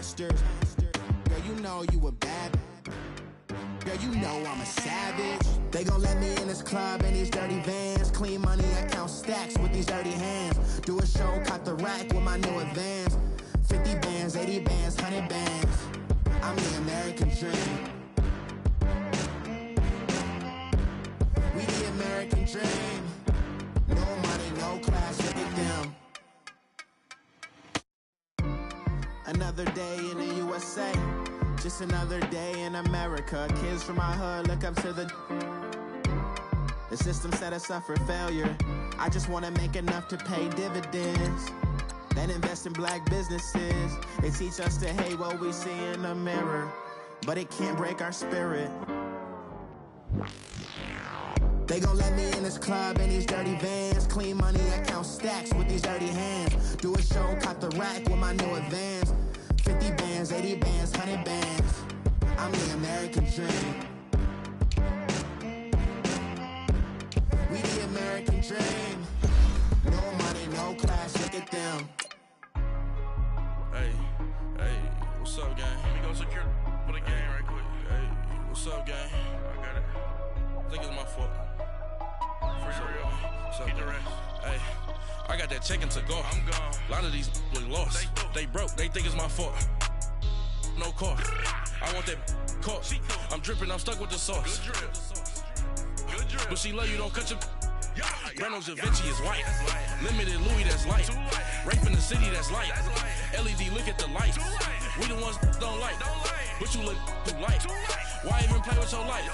bastard. Girl, you know you a bad. Girl, you know I'm a savage. They gon' let me in this club in these dirty vans. Clean money, I count stacks with these dirty hands. Do a show, caught the rack with my new advance. 50 bands, 80 bands, 100 bands. I'm the American dream. We the American dream. No money, no class, look at them. Another day in the USA. Just another day in America. Kids from my hood look up to the system set us up for failure. I just want to make enough to pay dividends. Then invest in black businesses. They teach us to hate what we see in the mirror, but it can't break our spirit. They gon' let me in this club in these dirty vans. Clean money, I count stacks with these dirty hands. Do a show, caught the rack with my new advance. 50 bands, 80 bands, 100 bands. I'm the American dream. We the American dream. No money, no class, look at them. Hey, what's up, gang? Let me go secure for the game right quick. Hey, what's up, gang? I got it. I think it's my fault. Free the real. What's up, keep the rest. Hey, I got that check-in to go. I'm gone. A lot of these look lost. They broke. They think it's my fault. No car. I want that caught. I'm dripping. I'm stuck with the sauce. Good drip. Good drip. But she love you. Don't cut your. Reynolds Da Vinci is white. Limited Louis, that's light. Rape in the city, that's light. LED, look at the light. We the ones don't like. But you look too light. Why even play with your life?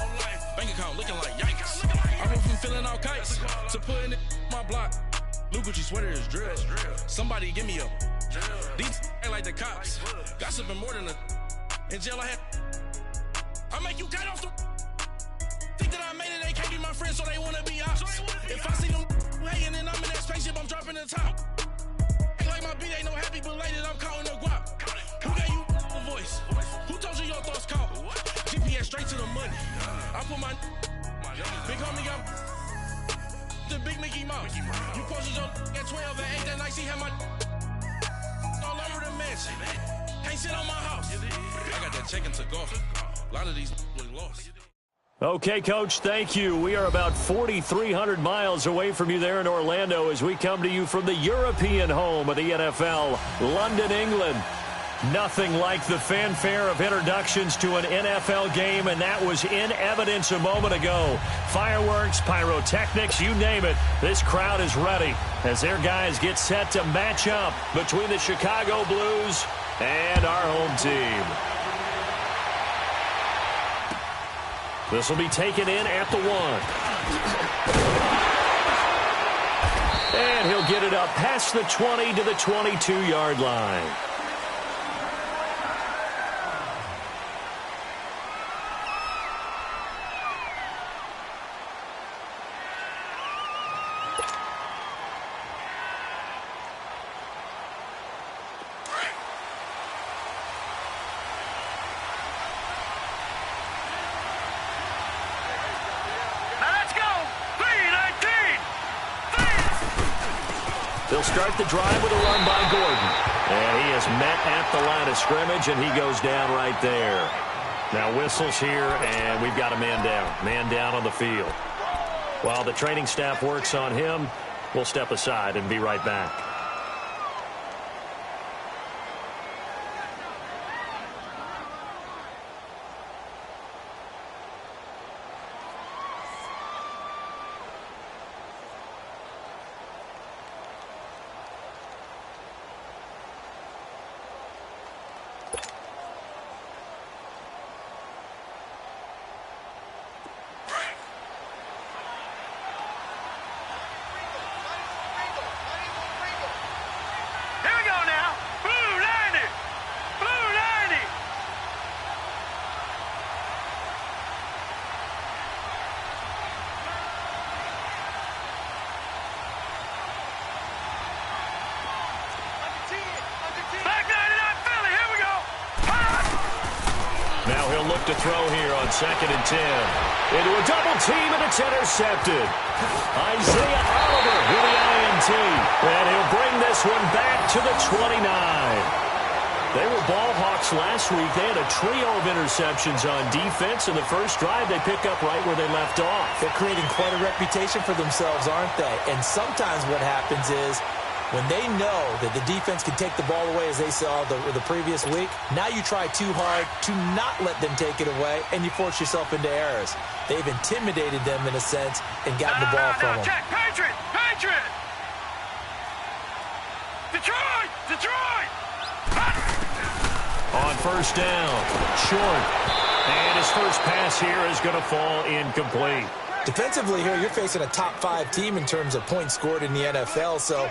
Bank account looking like yikes. I went from feeling all kites to putting it in my block. Blue Gucci sweater is drill. Somebody give me a. These ain't like the cops. Gossiping more than a. In jail I had. I make you cut off the. Think that I made it, they can't be my friends, so they wanna be ops. If I see them hanging and I'm in that spaceship, I'm dropping the top. Ain't like my beat ain't no happy belated, I'm counting the guap. Who gave you a voice? Who told you your thoughts count? GPS straight to the money. I put my big homie got the big Mickey Mouse. You posted your at 12 and 8 that night, she had my all over the mansion. Can't sit on my house. I got that check-in to go. A lot of these look lost. Okay, Coach, thank you. We are about 4,300 miles away from you there in Orlando as we come to you from the European home of the NFL, London, England. Nothing like the fanfare of introductions to an NFL game, and that was in evidence a moment ago. Fireworks, pyrotechnics, you name it. This crowd is ready as their guys get set to match up between the Chicago Blues and our home team. This will be taken in at the 1. And he'll get it up past the 20 to the 22-yard line. They'll start the drive with a run by Gordon. And he is met at the line of scrimmage, and he goes down right there. Now whistles here, and we've got a man down. Man down on the field. While the training staff works on him, we'll step aside and be right back. To throw here on 2nd and 10. Into a double team, and it's intercepted. Isaiah Oliver with the INT. And he'll bring this one back to the 29. They were ball hawks last week. They had a trio of interceptions on defense. In the first drive, they pick up right where they left off. They're creating quite a reputation for themselves, aren't they? And sometimes what happens is when they know that the defense can take the ball away, as they saw the previous week, now you try too hard to not let them take it away, and you force yourself into errors. They've intimidated them in a sense and gotten the ball from them. Check, Patriot! Patriot! Detroit! Detroit! On first down, short. And his first pass here is going to fall incomplete. Defensively here, you're facing a top-5 team in terms of points scored in the NFL. So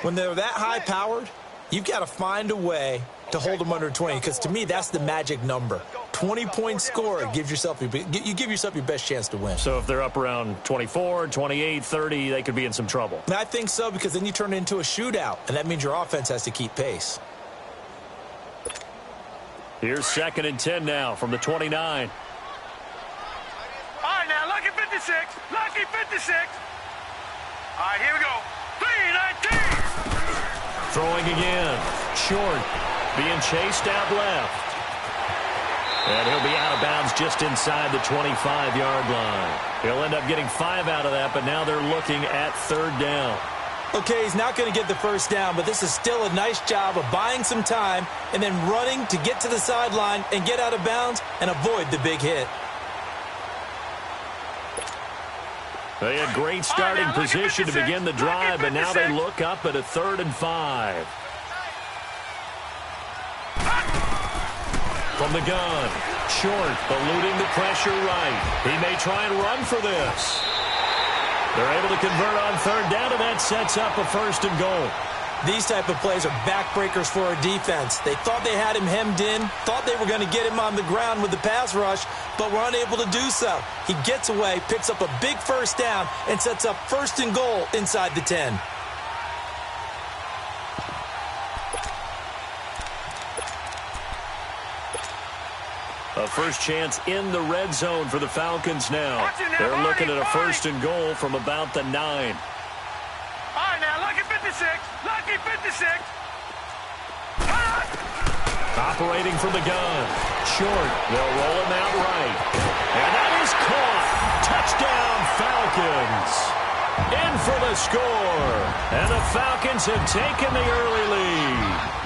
when they're that high-powered, you've got to find a way to hold them under 20. Because to me, that's the magic number. 20-point score gives yourself you give yourself your best chance to win. So if they're up around 24, 28, 30, they could be in some trouble. And I think so, because then you turn it into a shootout, and that means your offense has to keep pace. Here's 2nd and 10 now from the 29. All right, now, lucky 56. Lucky 56. All right, here we go. 3-19. Throwing again. Short. Being chased out left. And he'll be out of bounds just inside the 25-yard line. He'll end up getting 5 out of that, but now they're looking at 3rd down. Okay, he's not going to get the first down, but this is still a nice job of buying some time and then running to get to the sideline and get out of bounds and avoid the big hit. They had great starting position to begin the drive, but now they look up at a 3rd and 5. From the gun, short, eluding the pressure right. He may try and run for this. They're able to convert on 3rd down, and that sets up a 1st and goal. These type of plays are backbreakers for a defense. They thought they had him hemmed in, thought they were going to get him on the ground with the pass rush, but were unable to do so. He gets away, picks up a big 1st down, and sets up 1st and goal inside the 10. A first chance in the red zone for the Falcons now. They're looking at a 1st and goal from about the 9. All right, now, lucky 56. Lucky 56. Operating from the gun. Short. They'll roll him out right. And that is caught. Touchdown, Falcons. In for the score. And the Falcons have taken the early lead.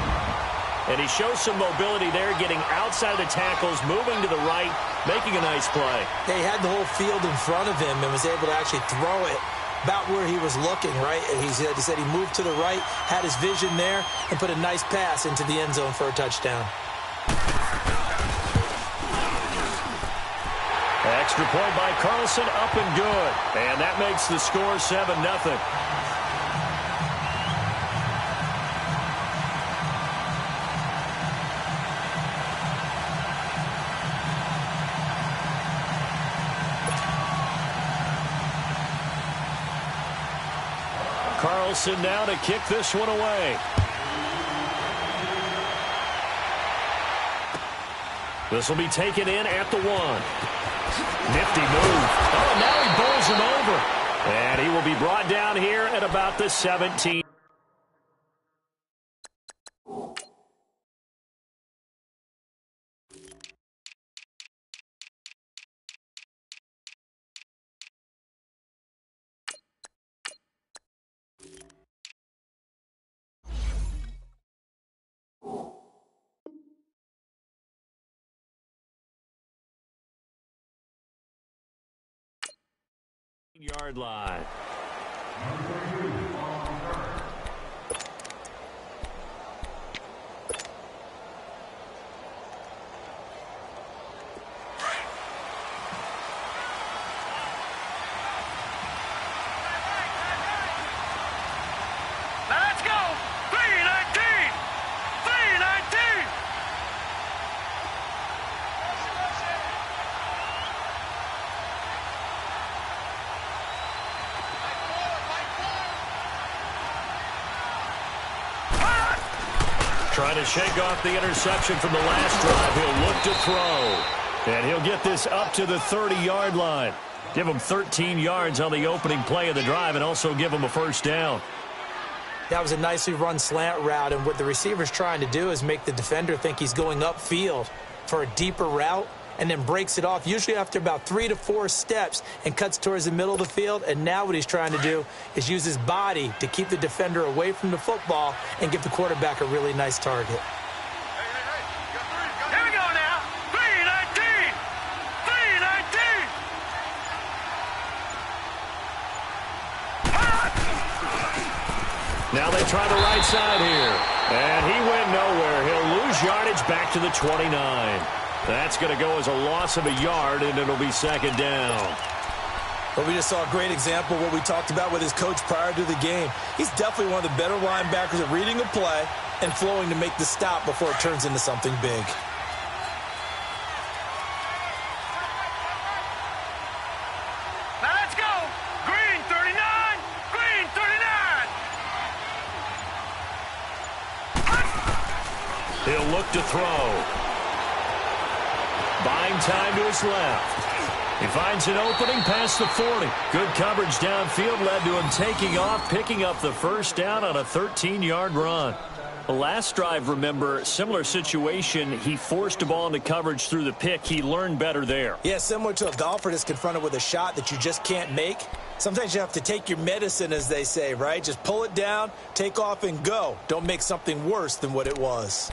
And he shows some mobility there, getting outside of the tackles, moving to the right, making a nice play. He had the whole field in front of him and was able to actually throw it about where he was looking, right? He said he moved to the right, had his vision there, and put a nice pass into the end zone for a touchdown. Extra point by Carlson, up and good. And that makes the score 7-0. Carlson now to kick this one away. This will be taken in at the 1. Nifty move. Oh, now he bowls him over. And he will be brought down here at about the 17. Yard line. Let's go. 3-19. 3-19. Trying to shake off the interception from the last drive. He'll look to throw. And he'll get this up to the 30-yard line. Give him 13 yards on the opening play of the drive and also give him a 1st down. That was a nicely run slant route, and what the receiver's trying to do is make the defender think he's going upfield for a deeper route, and then breaks it off, usually after about 3 to 4 steps, and cuts towards the middle of the field. And now what he's trying to do is use his body to keep the defender away from the football and give the quarterback a really nice target. Here we go now. 3-19. 3-19. Now they try the right side here. And he went nowhere. He'll lose yardage back to the 29. That's going to go as a loss of a yard, and it'll be second down. Well, we just saw a great example of what we talked about with his coach prior to the game. He's definitely one of the better linebackers at reading a play and flowing to make the stop before it turns into something big. Now let's go. Green 39. Green 39. He'll look to throw. Buying time to his left. He finds an opening past the 40. Good coverage downfield led to him taking off, picking up the first down on a 13-yard run. The last drive, remember, similar situation. He forced a ball into coverage through the pick. He learned better there. Yeah, similar to a golfer that's confronted with a shot that you just can't make. Sometimes you have to take your medicine, as they say, right? Just pull it down, take off, and go. Don't make something worse than what it was.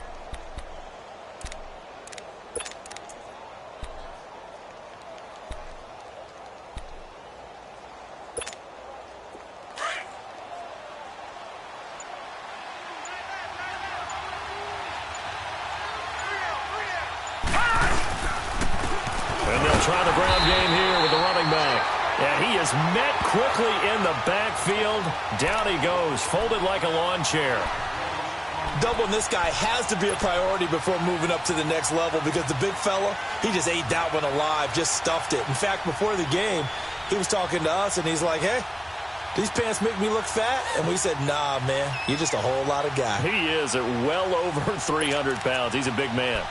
Try the ground game here with the running back. And he is met quickly in the backfield. Down he goes, folded like a lawn chair. Doubling this guy has to be a priority before moving up to the next level, because the big fella, he just ate that one alive, just stuffed it. In fact, before the game, he was talking to us, and he's like, hey, these pants make me look fat? And we said, nah, man, you're just a whole lot of guy. He is at well over 300 pounds. He's a big man.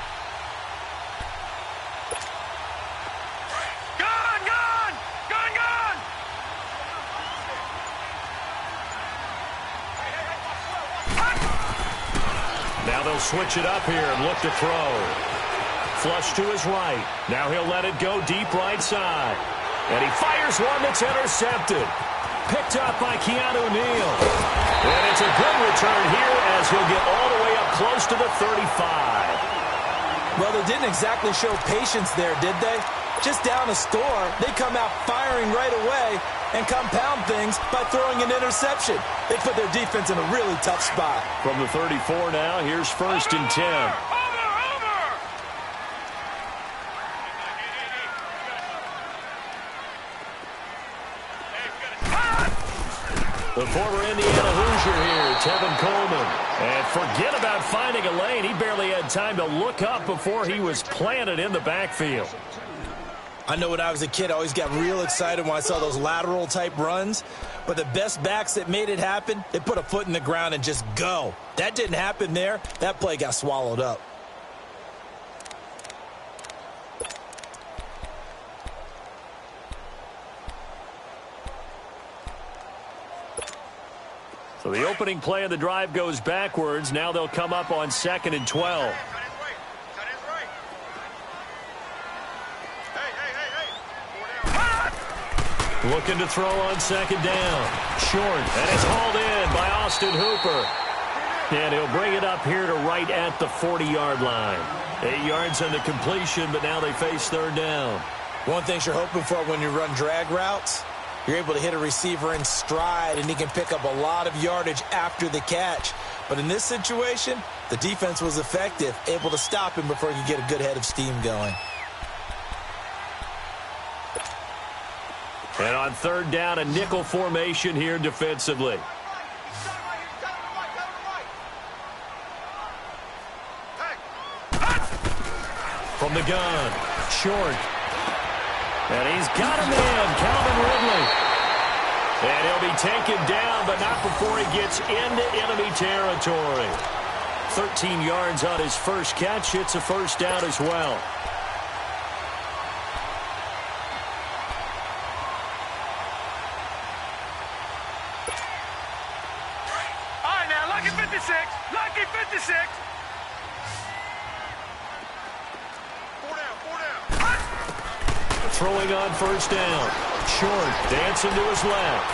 Now they'll switch it up here and look to throw. Flush to his right. Now he'll let it go deep right side. And he fires one that's intercepted. Picked up by Keanu Neal. And it's a good return here as he'll get all the way up close to the 35. Well, they didn't exactly show patience there, did they? Just down a score, they come out firing right away and compound things by throwing an interception. They put their defense in a really tough spot. From the 34 now, here's 1st and 10. The former Indiana Hoosier here, Tevin Coleman. And forget about finding a lane. He barely had time to look up before he was planted in the backfield. I know when I was a kid, I always got real excited when I saw those lateral-type runs. But the best backs that made it happen, they put a foot in the ground and just go. That didn't happen there. That play got swallowed up. So the opening play of the drive goes backwards. Now they'll come up on 2nd and 12. Looking to throw on 2nd down. Short. And it's hauled in by Austin Hooper. And he'll bring it up here to right at the 40-yard line. 8 yards on the completion, but now they face 3rd down. One thing you're hoping for when you run drag routes, you're able to hit a receiver in stride, and he can pick up a lot of yardage after the catch. But in this situation, the defense was effective, able to stop him before he could get a good head of steam going. And on 3rd down, a nickel formation here defensively. From the gun, short. And he's got a man, Calvin Ridley. And he'll be taken down, but not before he gets into enemy territory. 13 yards on his first catch. It's a 1st down as well. All throwing on first down. Short, dancing to his left.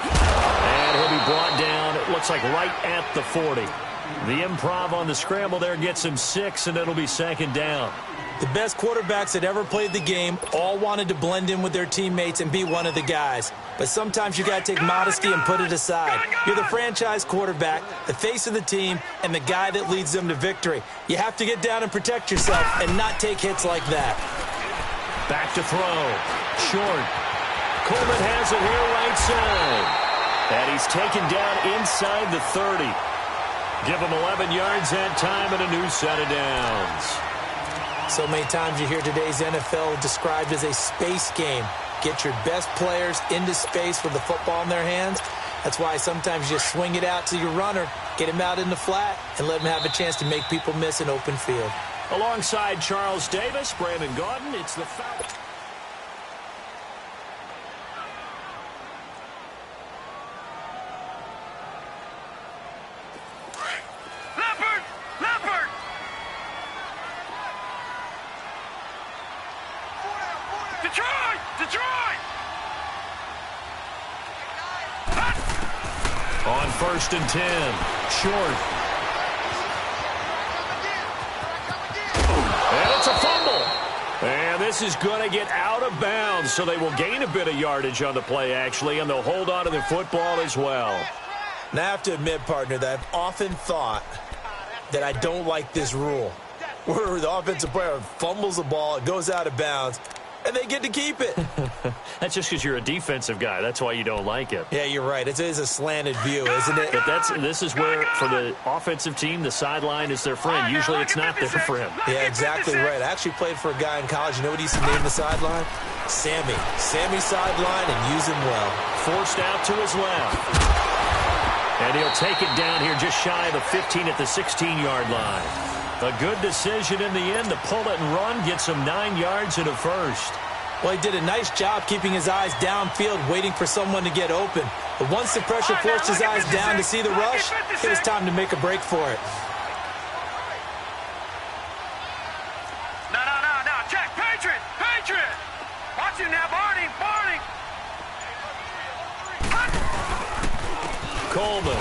And he'll be brought down, it looks like right at the 40. The improv on the scramble there gets him 6, and it'll be second down. The best quarterbacks that ever played the game all wanted to blend in with their teammates and be one of the guys. But sometimes you got to take modesty and put it aside. You're the franchise quarterback, the face of the team, and the guy that leads them to victory. You have to get down and protect yourself and not take hits like that. Back to throw. Short. Coleman has it here right side. And he's taken down inside the 30. Give him 11 yards that time and a new set of downs. So many times you hear today's NFL described as a space game. Get your best players into space with the football in their hands. That's why sometimes you just swing it out to your runner, get him out in the flat, and let him have a chance to make people miss an open field. Alongside Charles Davis, Brandon Gaudin, it's the foul. Detroit! On 1st and 10. Short. And it's a fumble. And this is going to get out of bounds, so they will gain a bit of yardage on the play, actually, and they'll hold on to the football as well. Now, I have to admit, partner, that I've often thought that I don't like this rule, where the offensive player fumbles the ball, it goes out of bounds, and they get to keep it. That's just because you're a defensive guy. That's why you don't like it. Yeah, you're right. It is a slanted view, isn't it? But this is where, for the offensive team, the sideline is their friend. Usually it's not there for him. Yeah, exactly right. I actually played for a guy in college. You know what he used to name the sideline? Sammy. Sammy sideline, and use him well. Forced out to his left. And he'll take it down here just shy of the 15 at the 16-yard line. A good decision in the end to pull it and run, gets him 9 yards and a first. Well, he did a nice job keeping his eyes downfield, waiting for someone to get open. But once the pressure forced his eyes down to see the rush, it was time to make a break for it. No. Check. Patriot. Watch him now, Barney. Coleman.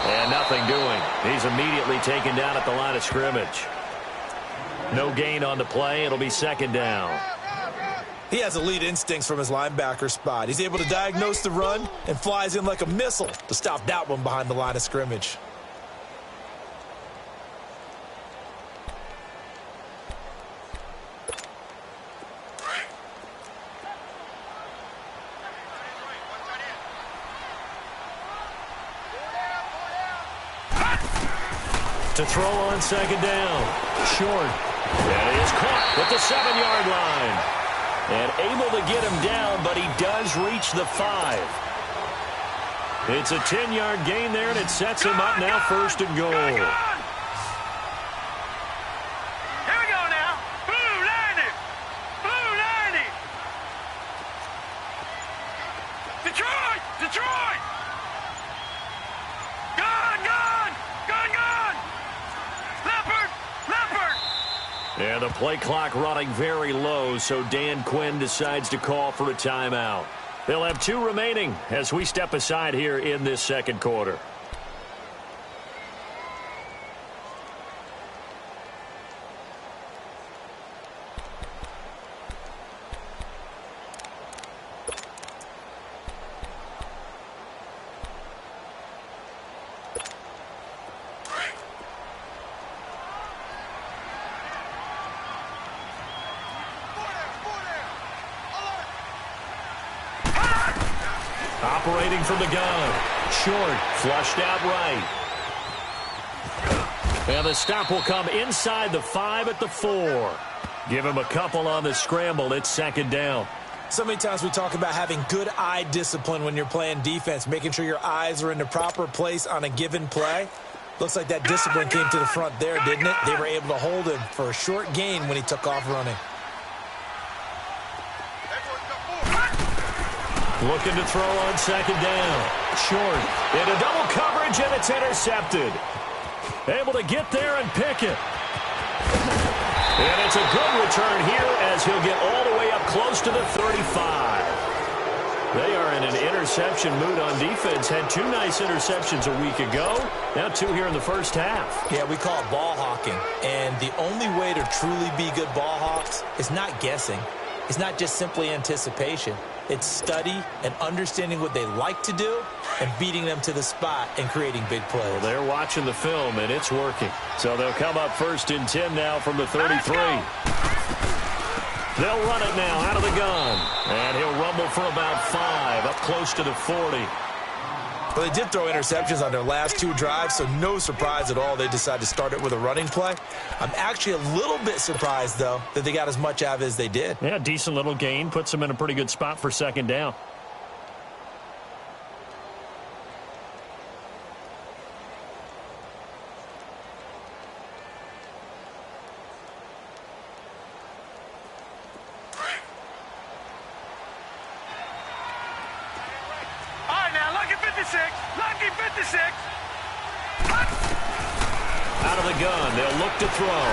And nothing doing. He's immediately taken down at the line of scrimmage. No gain on the play. It'll be second down. He has elite instincts from his linebacker spot. He's able to diagnose the run and flies in like a missile to stop that one behind the line of scrimmage. To throw on second down. Short. And he is caught at the 7-yard line. And able to get him down, but he does reach the 5. It's a 10-yard gain there, and it sets him up now first and goal. Here we go now. Blue 90. Detroit. Gun. Leopard. And the play clock running very low, so Dan Quinn decides to call for a timeout. They'll have 2 remaining as we step aside here in this second quarter. Operating from the gun. Short. Flushed out right. And the stop will come inside the 5 at the 4. Give him a couple on the scramble. It's second down. So many times we talk about having good eye discipline when you're playing defense, making sure your eyes are in the proper place on a given play. Looks like that discipline came to the front there, didn't it? They were able to hold him for a short gain when he took off running. Looking to throw on second down. Short. Into double coverage, and it's intercepted. Able to get there and pick it. And it's a good return here as he'll get all the way up close to the 35. They are in an interception mood on defense. Had 2 nice interceptions a week ago. Now 2 here in the first half. Yeah, we call it ball hawking. And the only way to truly be good ball hawks is not guessing. It's not just simply anticipation. It's study and understanding what they like to do and beating them to the spot and creating big plays. Well, they're watching the film, and it's working. So they'll come up 1st and 10 now from the 33. They'll run it now out of the gun. And he'll rumble for about 5, up close to the 40. Well, they did throw interceptions on their last 2 drives, so no surprise at all they decided to start it with a running play. I'm actually a little bit surprised, though, that they got as much out of it as they did. Yeah, decent little gain. Puts them in a pretty good spot for 2nd down. Out of the gun, they'll look to throw.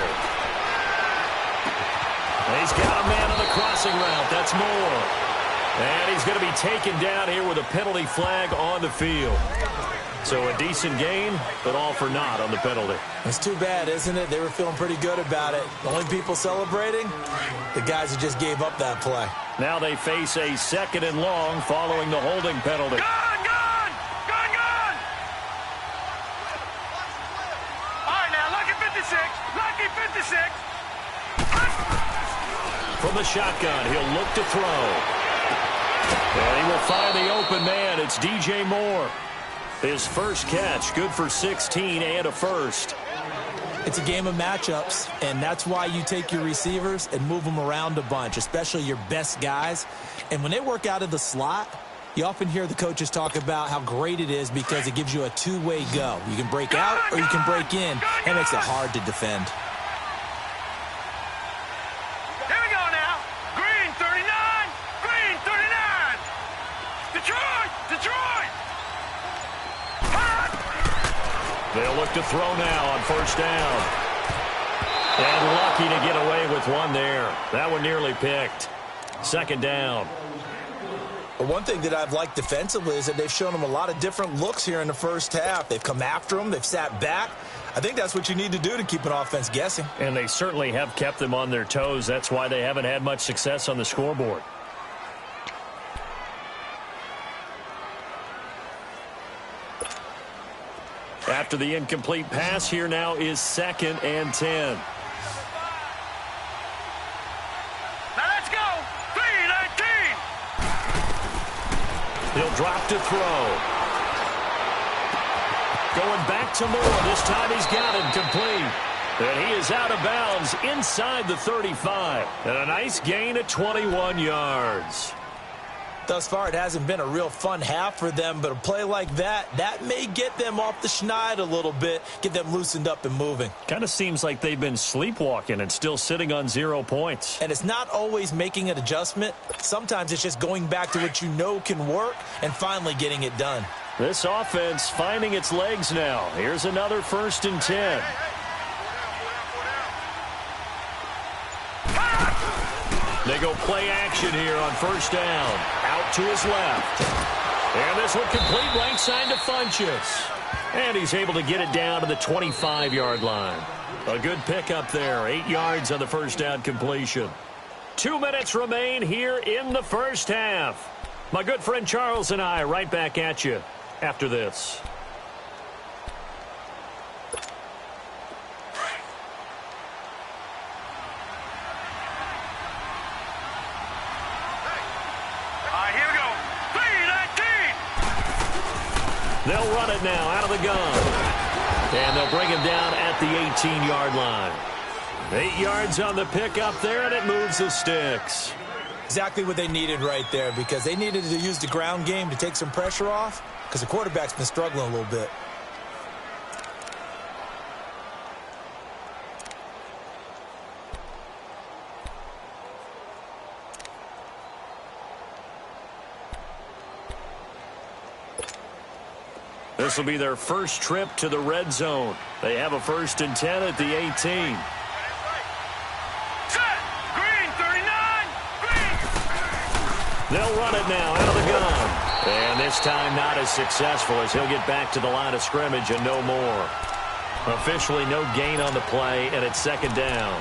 He's got a man on the crossing route. That's Moore. And he's going to be taken down here with a penalty flag on the field. So a decent gain, but all for naught on the penalty. It's too bad, isn't it? They were feeling pretty good about it. The only people celebrating, the guys who just gave up that play. Now they face a 2nd and long following the holding penalty. From the shotgun, he'll look to throw. And he will find the open man. It's DJ Moore. His first catch, good for 16 and a first. It's a game of matchups, and that's why you take your receivers and move them around a bunch, especially your best guys. And when they work out of the slot, you often hear the coaches talk about how great it is because it gives you a 2-way go. You can break out or you can break in. That makes it hard to defend. Here we go now. Green 39. Green 39. Detroit. Detroit. They'll look to throw now on 1st down. And lucky to get away with one there. That one nearly picked. 2nd down. But one thing that I've liked defensively is that they've shown them a lot of different looks here in the first half. They've come after them. They've sat back. I think that's what you need to do to keep an offense guessing. And they certainly have kept them on their toes. That's why they haven't had much success on the scoreboard. After the incomplete pass, here now is 2nd and 10. Now let's go. 3-19. He'll drop to throw. Going back to Moore. This time he's got him complete. And he is out of bounds inside the 35. And a nice gain of 21 yards. Thus far, it hasn't been a real fun half for them, but a play like that may get them off the schneid a little bit, get them loosened up and moving. Kind of seems like they've been sleepwalking and still sitting on 0 points. And it's not always making an adjustment. Sometimes it's just going back to what you know can work and finally getting it done. This offense finding its legs now. Here's another 1st and 10. They go play action here on 1st down. Out to his left. And this one complete right side to Funchess. And he's able to get it down to the 25-yard line. A good pickup there. 8 yards on the 1st down completion. 2 minutes remain here in the first half. My good friend Charles and I right back at you after this. They'll run it now out of the gun. And they'll bring him down at the 18-yard line. 8 yards on the pickup there, and it moves the sticks. Exactly what they needed right there, because they needed to use the ground game to take some pressure off, because the quarterback's been struggling a little bit. This will be their first trip to the red zone. They have a 1st and 10 at the 18. They'll run it now out of the gun. And this time not as successful as he'll get back to the line of scrimmage and no more. Officially no gain on the play, and it's second down.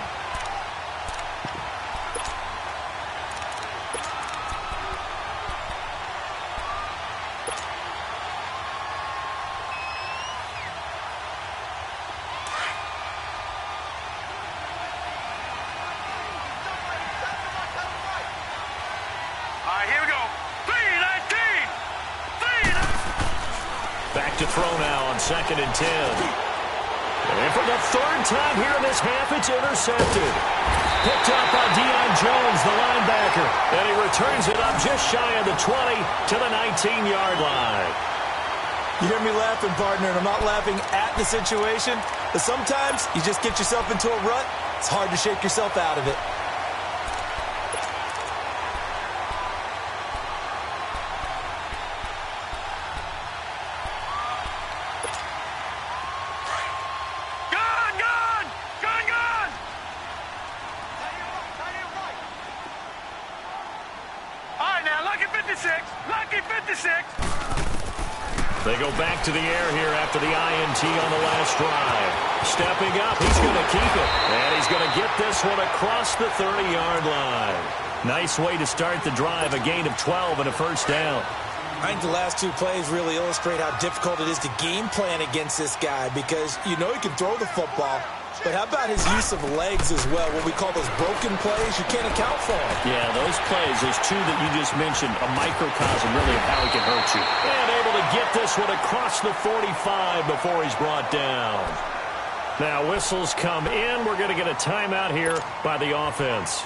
Here we go. 3-19. Back to throw now on 2nd and 10. And for the third time here in this half, it's intercepted. Picked up by Deion Jones, the linebacker. And he returns it up just shy of the 20 to the 19-yard line. You hear me laughing, partner, and I'm not laughing at the situation. But sometimes you just get yourself into a rut. It's hard to shake yourself out of it. They go back to the air here after the INT on the last drive. Stepping up, he's going to keep it. And he's going to get this one across the 30-yard line. Nice way to start the drive, a gain of 12 and a first down. I think the last two plays really illustrate how difficult it is to game plan against this guy because you know he can throw the football, but how about his use of legs as well? What we call those broken plays, you can't account for them. Yeah, those plays, those two that you just mentioned, a microcosm really of how he can hurt you. And able to get this one across the 45 before he's brought down. Now whistles come in. We're going to get a timeout here by the offense.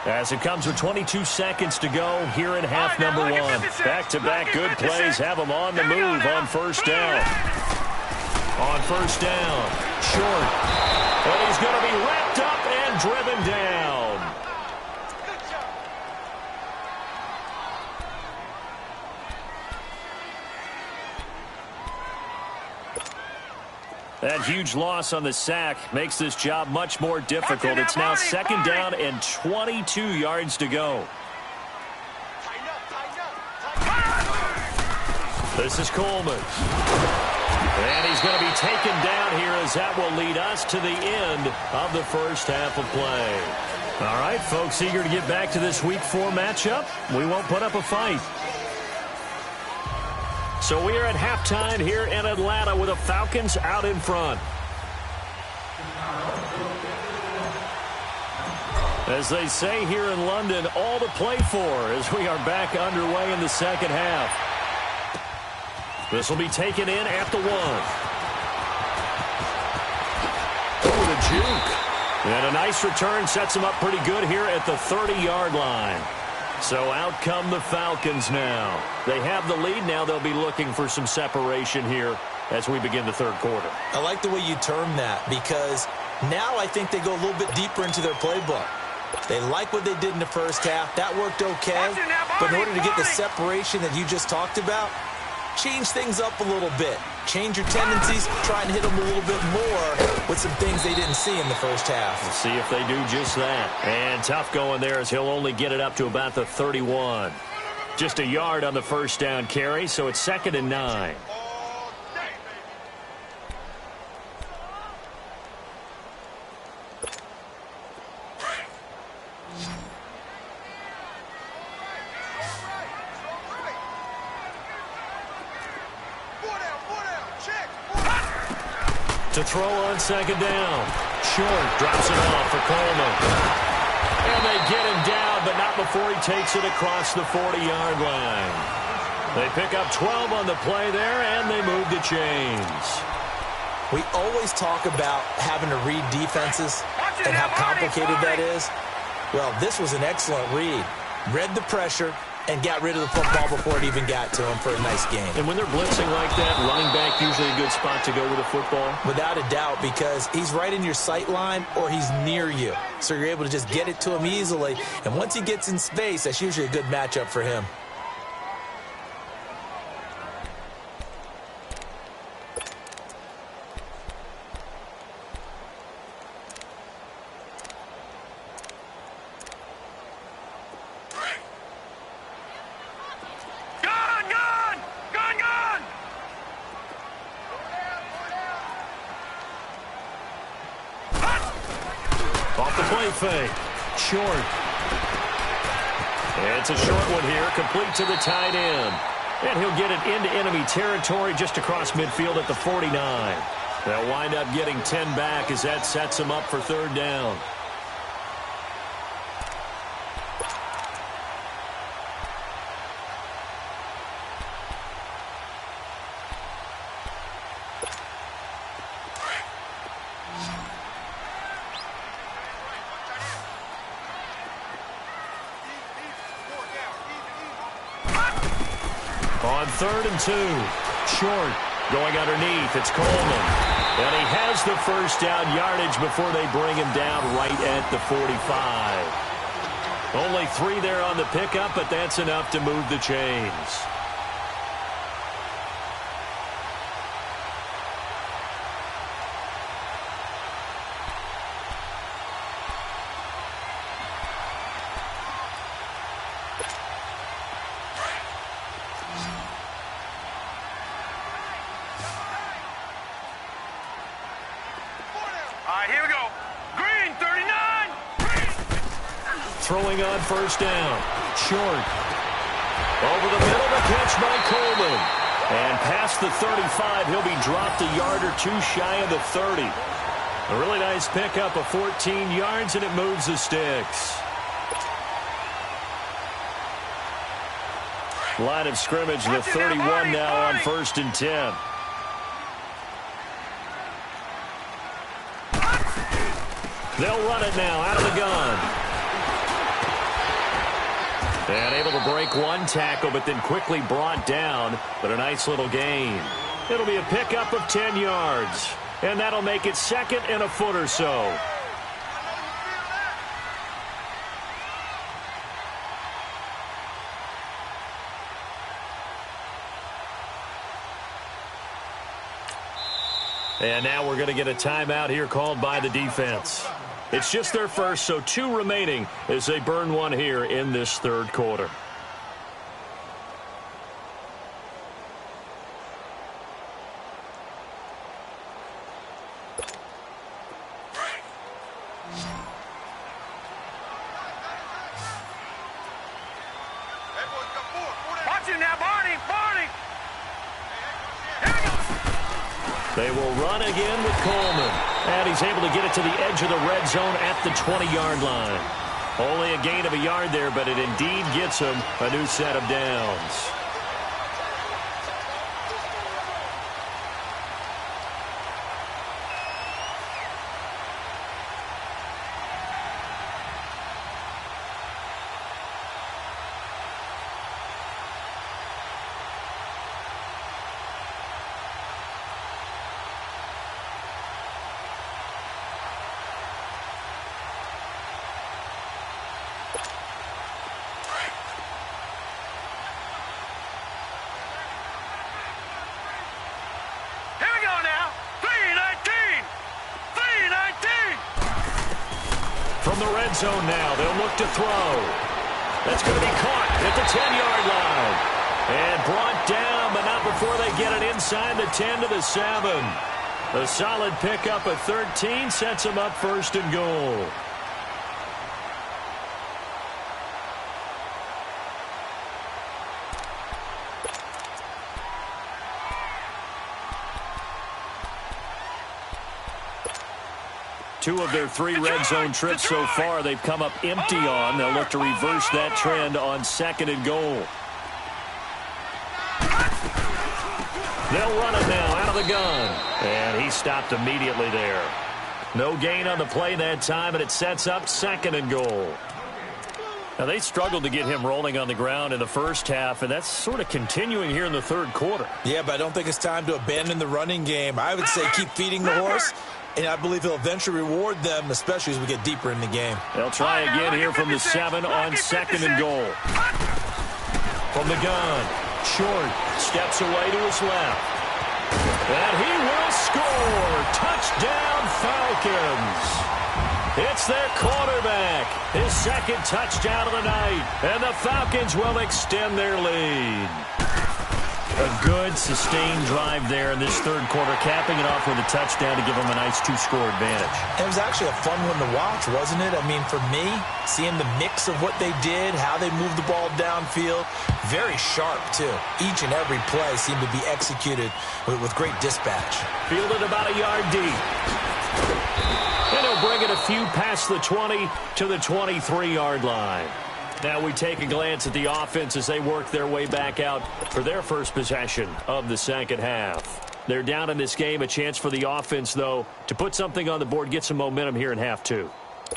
As it comes with 22 seconds to go here in half number one. Back-to-back good plays have them on the move on first down. On first down, short. And he's going to be wrapped up and driven down. That huge loss on the sack makes this job much more difficult. It's now second down and 22 yards to go. This is Coleman. And he's going to be taken down here as that will lead us to the end of the first half of play. All right, folks, eager to get back to this Week 4 matchup. We won't put up a fight. So we are at halftime here in Atlanta with the Falcons out in front. As they say here in London, all to play for as we are back underway in the second half. This will be taken in at the 1. Oh, the juke. And a nice return sets him up pretty good here at the 30-yard line. So out come the Falcons now. They have the lead. Now they'll be looking for some separation here as we begin the third quarter. I like the way you term that because now I think they go a little bit deeper into their playbook. They like what they did in the first half. That worked okay. But in order to get the separation that you just talked about, change things up a little bit. Change your tendencies, try and hit them a little bit more with some things they didn't see in the first half. We'll see if they do just that. And tough going there as he'll only get it up to about the 31. Just a yard on the first down carry, so it's 2nd and 9. To throw on second down. Short drops it off for Coleman. And they get him down, but not before he takes it across the 40-yard line. They pick up 12 on the play there, and they move the chains. We always talk about having to read defenses and how complicated that is. Well, this was an excellent read. Read the pressure and got rid of the football before it even got to him for a nice game. And when they're blitzing like that, running back usually a good spot to go with the football? Without a doubt, because he's right in your sight line or he's near you. So you're able to just get it to him easily. And once he gets in space, that's usually a good matchup for him. Off the play fake. Short. It's a short one here, complete to the tight end. And he'll get it into enemy territory just across midfield at the 49. They'll wind up getting 10 back as that sets them up for third down. On 3rd and 2. Short. Going underneath. It's Coleman. And he has the first down yardage before they bring him down right at the 45. Only 3 there on the pickup, but that's enough to move the chains. Here we go. Green, 39. Throwing on first down. Short. Over the middle, the catch by Coleman. And past the 35, he'll be dropped a yard or 2 shy of the 30. A really nice pickup of 14 yards, and it moves the sticks. Line of scrimmage, the 31 now on 1st and 10. They'll run it now out of the gun. And able to break one tackle, but then quickly brought down. But a nice little gain. It'll be a pickup of 10 yards. And that'll make it 2nd and a foot or so. And now we're going to get a timeout here called by the defense. It's just their first, so 2 remaining as they burn one here in this 3rd quarter. Watch him now, Barney. They will run again with Coleman. And he's able to get it to the edge of the red zone at the 20-yard line. Only a gain of a yard there, but it indeed gets him a new set of downs. From the red zone now, they'll look to throw. That's going to be caught at the 10-yard line. And brought down, but not before they get it inside the 10 to the 7. A solid pickup of 13 sets them up 1st and goal. Two of their 3 red zone trips so far they've come up empty on. They'll look to reverse that trend on 2nd and goal. They'll run it now out of the gun. And he stopped immediately there. No gain on the play that time, and it sets up 2nd and goal. Now, they struggled to get him rolling on the ground in the first half, and that's sort of continuing here in the 3rd quarter. Yeah, but I don't think it's time to abandon the running game. I would say keep feeding the horse. And I believe he'll eventually reward them, especially as we get deeper in the game. They'll try again here from the 7 on 2nd and goal. From the gun, Short steps away to his left. And he will score. Touchdown, Falcons. It's their quarterback. His 2nd touchdown of the night. And the Falcons will extend their lead. A good, sustained drive there in this third quarter, capping it off with a touchdown to give them a nice 2-score advantage. It was actually a fun one to watch, wasn't it? I mean, for me, seeing the mix of what they did, how they moved the ball downfield, very sharp, too. Each and every play seemed to be executed with great dispatch. Fielded about a yard deep. And he'll bring it a few past the 20 to the 23-yard line. Now we take a glance at the offense as they work their way back out for their first possession of the second half. They're down in this game. A chance for the offense, though, to put something on the board, get some momentum here in half two.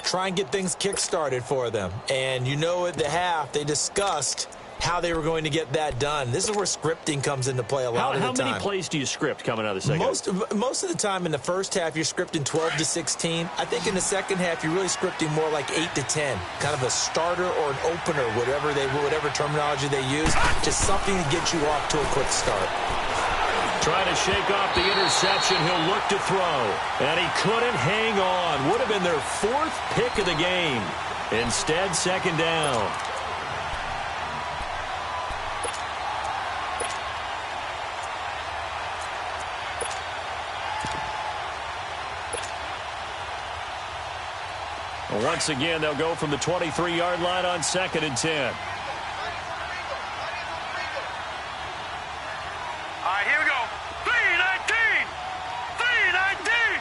Try and get things kick-started for them. And you know at the half they discussed how they were going to get that done. This is where scripting comes into play a lot of the time. How many plays do you script coming out of the second half? Most of the time in the first half, you're scripting 12 to 16. I think in the second half, you're really scripting more like 8 to 10. Kind of a starter or an opener, whatever terminology they use. Just something to get you off to a quick start. Trying to shake off the interception. He'll look to throw. And he couldn't hang on. Would have been their fourth pick of the game. Instead, second down. Once again, they'll go from the 23-yard line on 2nd and 10. All right, here we go. 3-19. 3-19.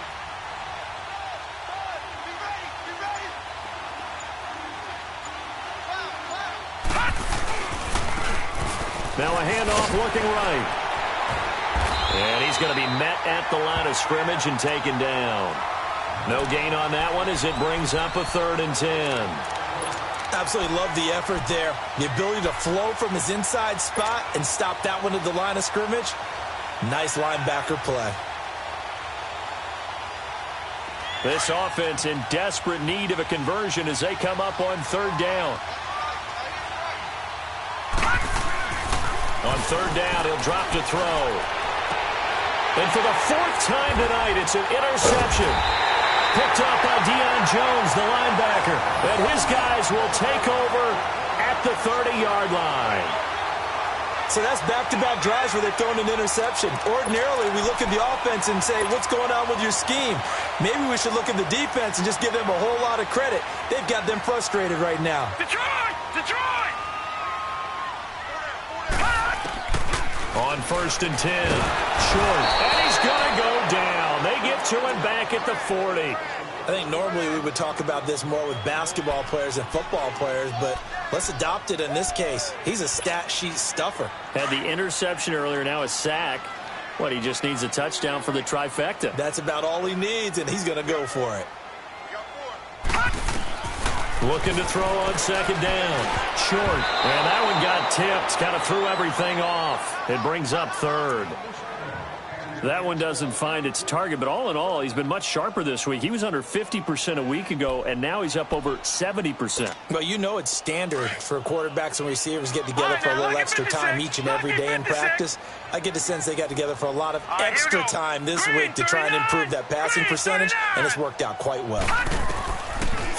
Now a handoff looking right. And he's going to be met at the line of scrimmage and taken down. No gain on that one as it brings up a 3rd and 10. Absolutely love the effort there. The ability to flow from his inside spot and stop that one at the line of scrimmage. Nice linebacker play. This offense in desperate need of a conversion as they come up on 3rd down. On 3rd down, he'll drop to throw. And for the 4th time tonight, it's an interception. Picked up by Deion Jones, the linebacker. And his guys will take over at the 30-yard line. So that's back-to-back drives where they've thrown an interception. Ordinarily, we look at the offense and say, what's going on with your scheme? Maybe we should look at the defense and just give them a whole lot of credit. They've got them frustrated right now. Detroit! Detroit! On 1st and 10. Short. And he's going to go down. They get to him back at the 40. I think normally we would talk about this more with basketball players and football players, but let's adopt it in this case. He's a stat sheet stuffer. Had the interception earlier, now a sack. What, he just needs a touchdown for the trifecta. That's about all he needs, and he's going to go for it. Looking to throw on 2nd down. Short. And that one got tipped. Kind of threw everything off. It brings up 3rd. That one doesn't find its target, but all in all, he's been much sharper this week. He was under 50% a week ago, and now he's up over 70%. Well, you know it's standard for quarterbacks and receivers get together for a little extra time each and every day in practice. I get the sense they got together for a lot of extra time this week to try and improve that passing percentage, and it's worked out quite well.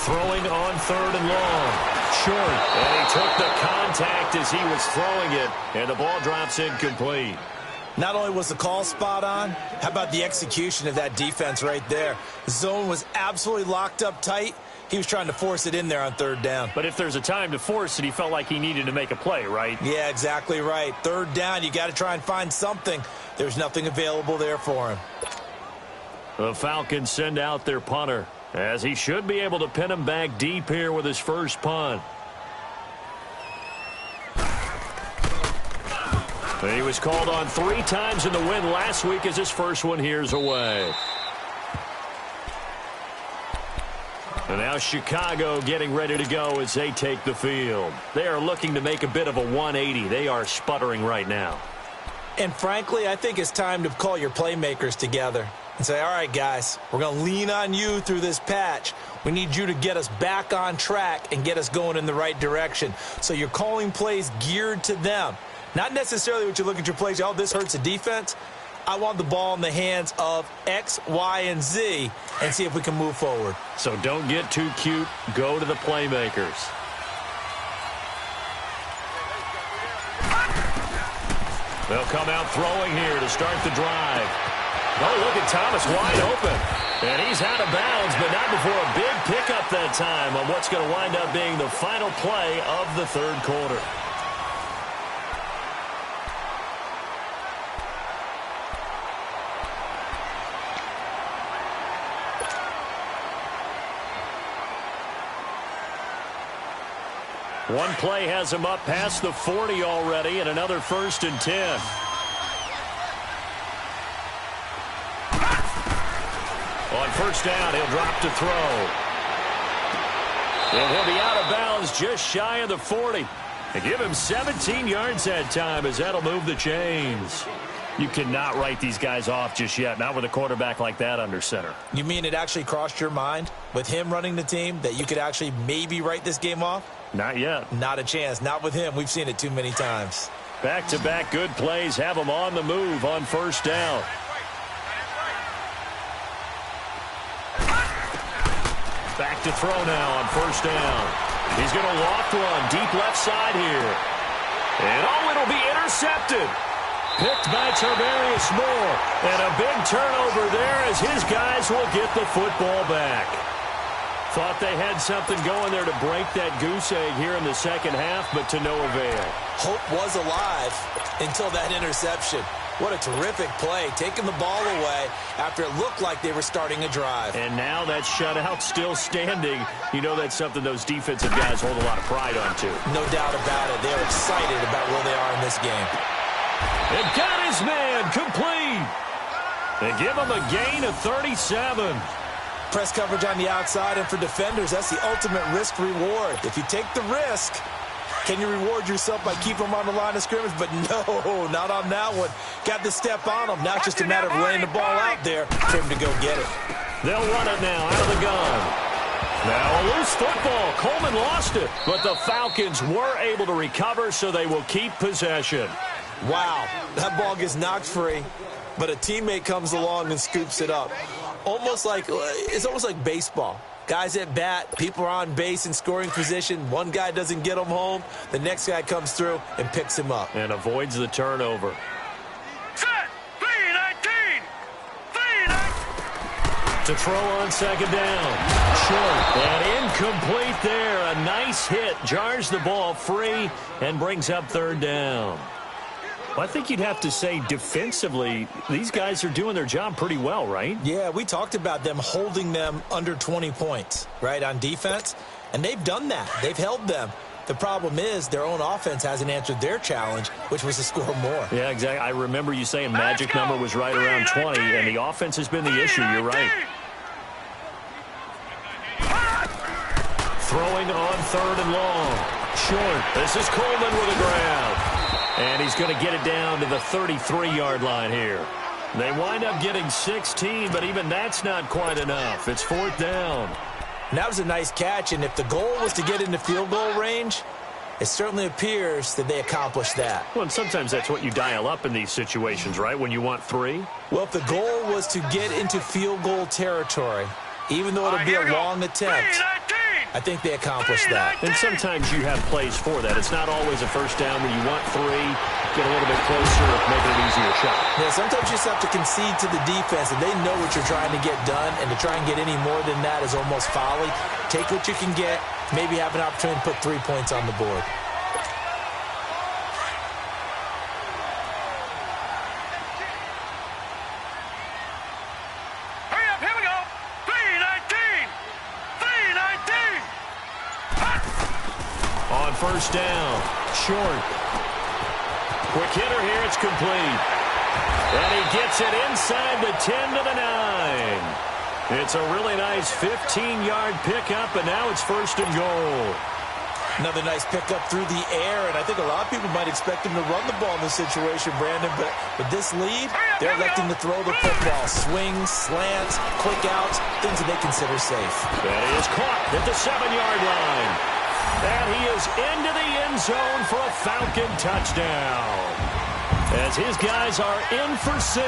Throwing on 3rd and long. Short. And he took the contact as he was throwing it, and the ball drops incomplete. Not only was the call spot on, how about the execution of that defense right there? The zone was absolutely locked up tight. He was trying to force it in there on 3rd down. But if there's a time to force it, he felt like he needed to make a play, right? Yeah, exactly right. 3rd down, you got to try and find something. There's nothing available there for him. The Falcons send out their punter, as he should be able to pin him back deep here with his first punt. He was called on 3 times in the win last week as his first one here's away. And now Chicago getting ready to go as they take the field. They are looking to make a bit of a 180. They are sputtering right now. And frankly, I think it's time to call your playmakers together and say, all right, guys, we're going to lean on you through this patch. We need you to get us back on track and get us going in the right direction. So you're calling plays geared to them. Not necessarily what you look at your plays, oh, this hurts the defense. I want the ball in the hands of X, Y, and Z and see if we can move forward. So don't get too cute. Go to the playmakers. They'll come out throwing here to start the drive. Oh, look at Thomas wide open. And he's out of bounds, but not before a big pickup that time on what's going to wind up being the final play of the third quarter. One play has him up past the 40 already, and another 1st and 10. On first down, he'll drop to throw. And he'll be out of bounds just shy of the 40. They give him 17 yards that time as that'll move the chains. You cannot write these guys off just yet, not with a quarterback like that under center. You mean it actually crossed your mind with him running the team that you could actually maybe write this game off? Not yet. Not a chance. Not with him. We've seen it too many times. Back-to-back good plays have him on the move on first down. Back to throw now on first down. He's going to loft one deep left side here. And it'll be intercepted. Picked by Tavarius Moore. And a big turnover there as his guys will get the football back. Thought they had something going there to break that goose egg here in the second half, but to no avail. Hope was alive until that interception. What a terrific play, taking the ball away after it looked like they were starting a drive. And now that shutout still standing. You know that's something those defensive guys hold a lot of pride on, too. No doubt about it. They're excited about where they are in this game. And got his man complete. They give him a gain of 37. Press coverage on the outside, and for defenders, that's the ultimate risk-reward. If you take the risk, can you reward yourself by keeping them on the line of scrimmage? But no, not on that one. Got the step on them. Now it's just a matter of laying the ball out there for him to go get it. They'll run it now out of the gun. Now a loose football. Coleman lost it, but the Falcons were able to recover, so they will keep possession. Wow, that ball gets knocked free, but a teammate comes along and scoops it up. It's almost like baseball. Guys at bat, people are on base in scoring position. One guy doesn't get him home. The next guy comes through and picks him up. And avoids the turnover. Set! 3-19! 3-19! To throw on second down. Short and incomplete there. A nice hit. Jars the ball free and brings up third down. Well, I think you'd have to say defensively, these guys are doing their job pretty well, right? Yeah, we talked about them holding them under 20 points, right, on defense. And they've done that. They've held them. The problem is their own offense hasn't answered their challenge, which was to score more. Yeah, exactly. I remember you saying magic number was right around 20, and the offense has been the issue. You're right. Throwing on third and long. Short. This is Coleman with a grab. And he's going to get it down to the 33-yard line here. They wind up getting 16, but even that's not quite enough. It's fourth down. And that was a nice catch, and if the goal was to get into field goal range, it certainly appears that they accomplished that. Well, and sometimes that's what you dial up in these situations, right, when you want 3? Well, if the goal was to get into field goal territory, even though it'll be a long attempt, I think they accomplished that. And sometimes you have plays for that. It's not always a first down where you want 3, get a little bit closer, make it an easier shot. Yeah, sometimes you just have to concede to the defense, and they know what you're trying to get done, and to try and get any more than that is almost folly. Take what you can get, maybe have an opportunity to put 3 points on the board. First down, short. Quick hitter here, it's complete. And he gets it inside the 10 to the 9. It's a really nice 15-yard pickup, and now it's first and goal. Another nice pickup through the air, and I think a lot of people might expect him to run the ball in this situation, Brandon, but with this lead, they're electing to throw the football. Swings, slants, quick outs, things that they consider safe. That is caught at the 7-yard line. And he is into the end zone for a Falcon touchdown. As his guys are in for 6,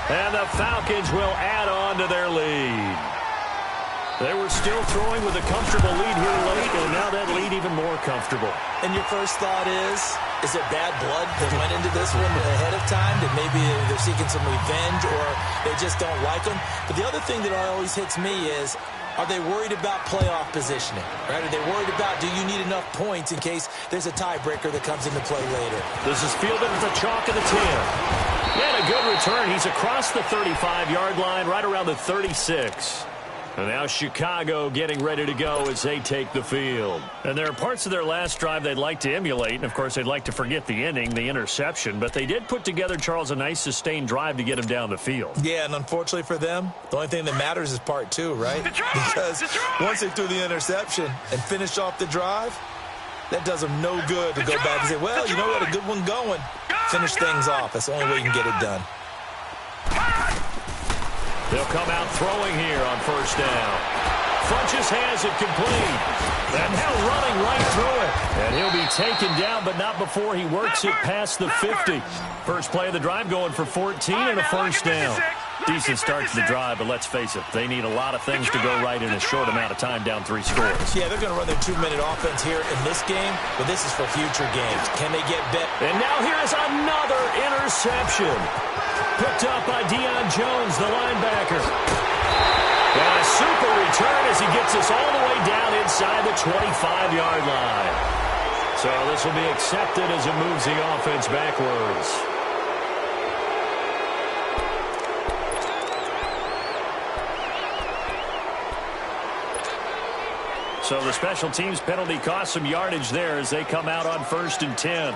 and the Falcons will add on to their lead. They were still throwing with a comfortable lead here late, and now that lead even more comfortable. And your first thought is it bad blood that went into this one ahead of time, that maybe they're seeking some revenge or they just don't like them? But the other thing that always hits me is, are they worried about playoff positioning? Right? Are they worried about, do you need enough points in case there's a tiebreaker that comes into play later? This is fielded at the chalk of the 10. And a good return. He's across the 35-yard line, right around the 36. And now Chicago getting ready to go as they take the field. And there are parts of their last drive they'd like to emulate. And, of course, they'd like to forget the inning, the interception. But they did put together, Charles, a nice sustained drive to get him down the field. Yeah, and unfortunately for them, the only thing that matters is part two, right? Because once they threw the interception and finished off the drive, that does them no good to go back and say, well, you know, we had a good one going. Finish things off. That's the only way you can get it done. They'll come out throwing here on first down. Funches has it complete. And now running right through it. And he'll be taken down, but not before he works it past the 50. First play of the drive going for 14 and a first down. Decent start to the drive, but let's face it, they need a lot of things to go right in a short amount of time, down 3 scores. Yeah, they're going to run their 2-minute offense here in this game, but this is for future games. Can they get better? And now here's another interception. Picked up by Deion Jones, the linebacker. And a super return as he gets us all the way down inside the 25-yard line. So this will be accepted as it moves the offense backwards. So the special teams penalty cost some yardage there as they come out on 1st and 10.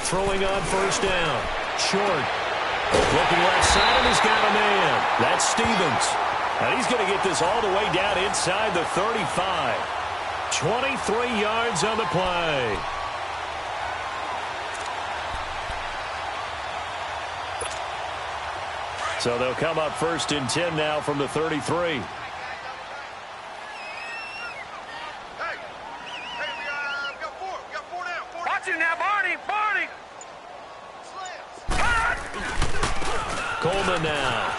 Throwing on first down. Short. Looking left side, and he's got a man. That's Stevens. And he's going to get this all the way down inside the 35. 23 yards on the play. So they'll come up 1st and 10 now from the 33. Coleman now.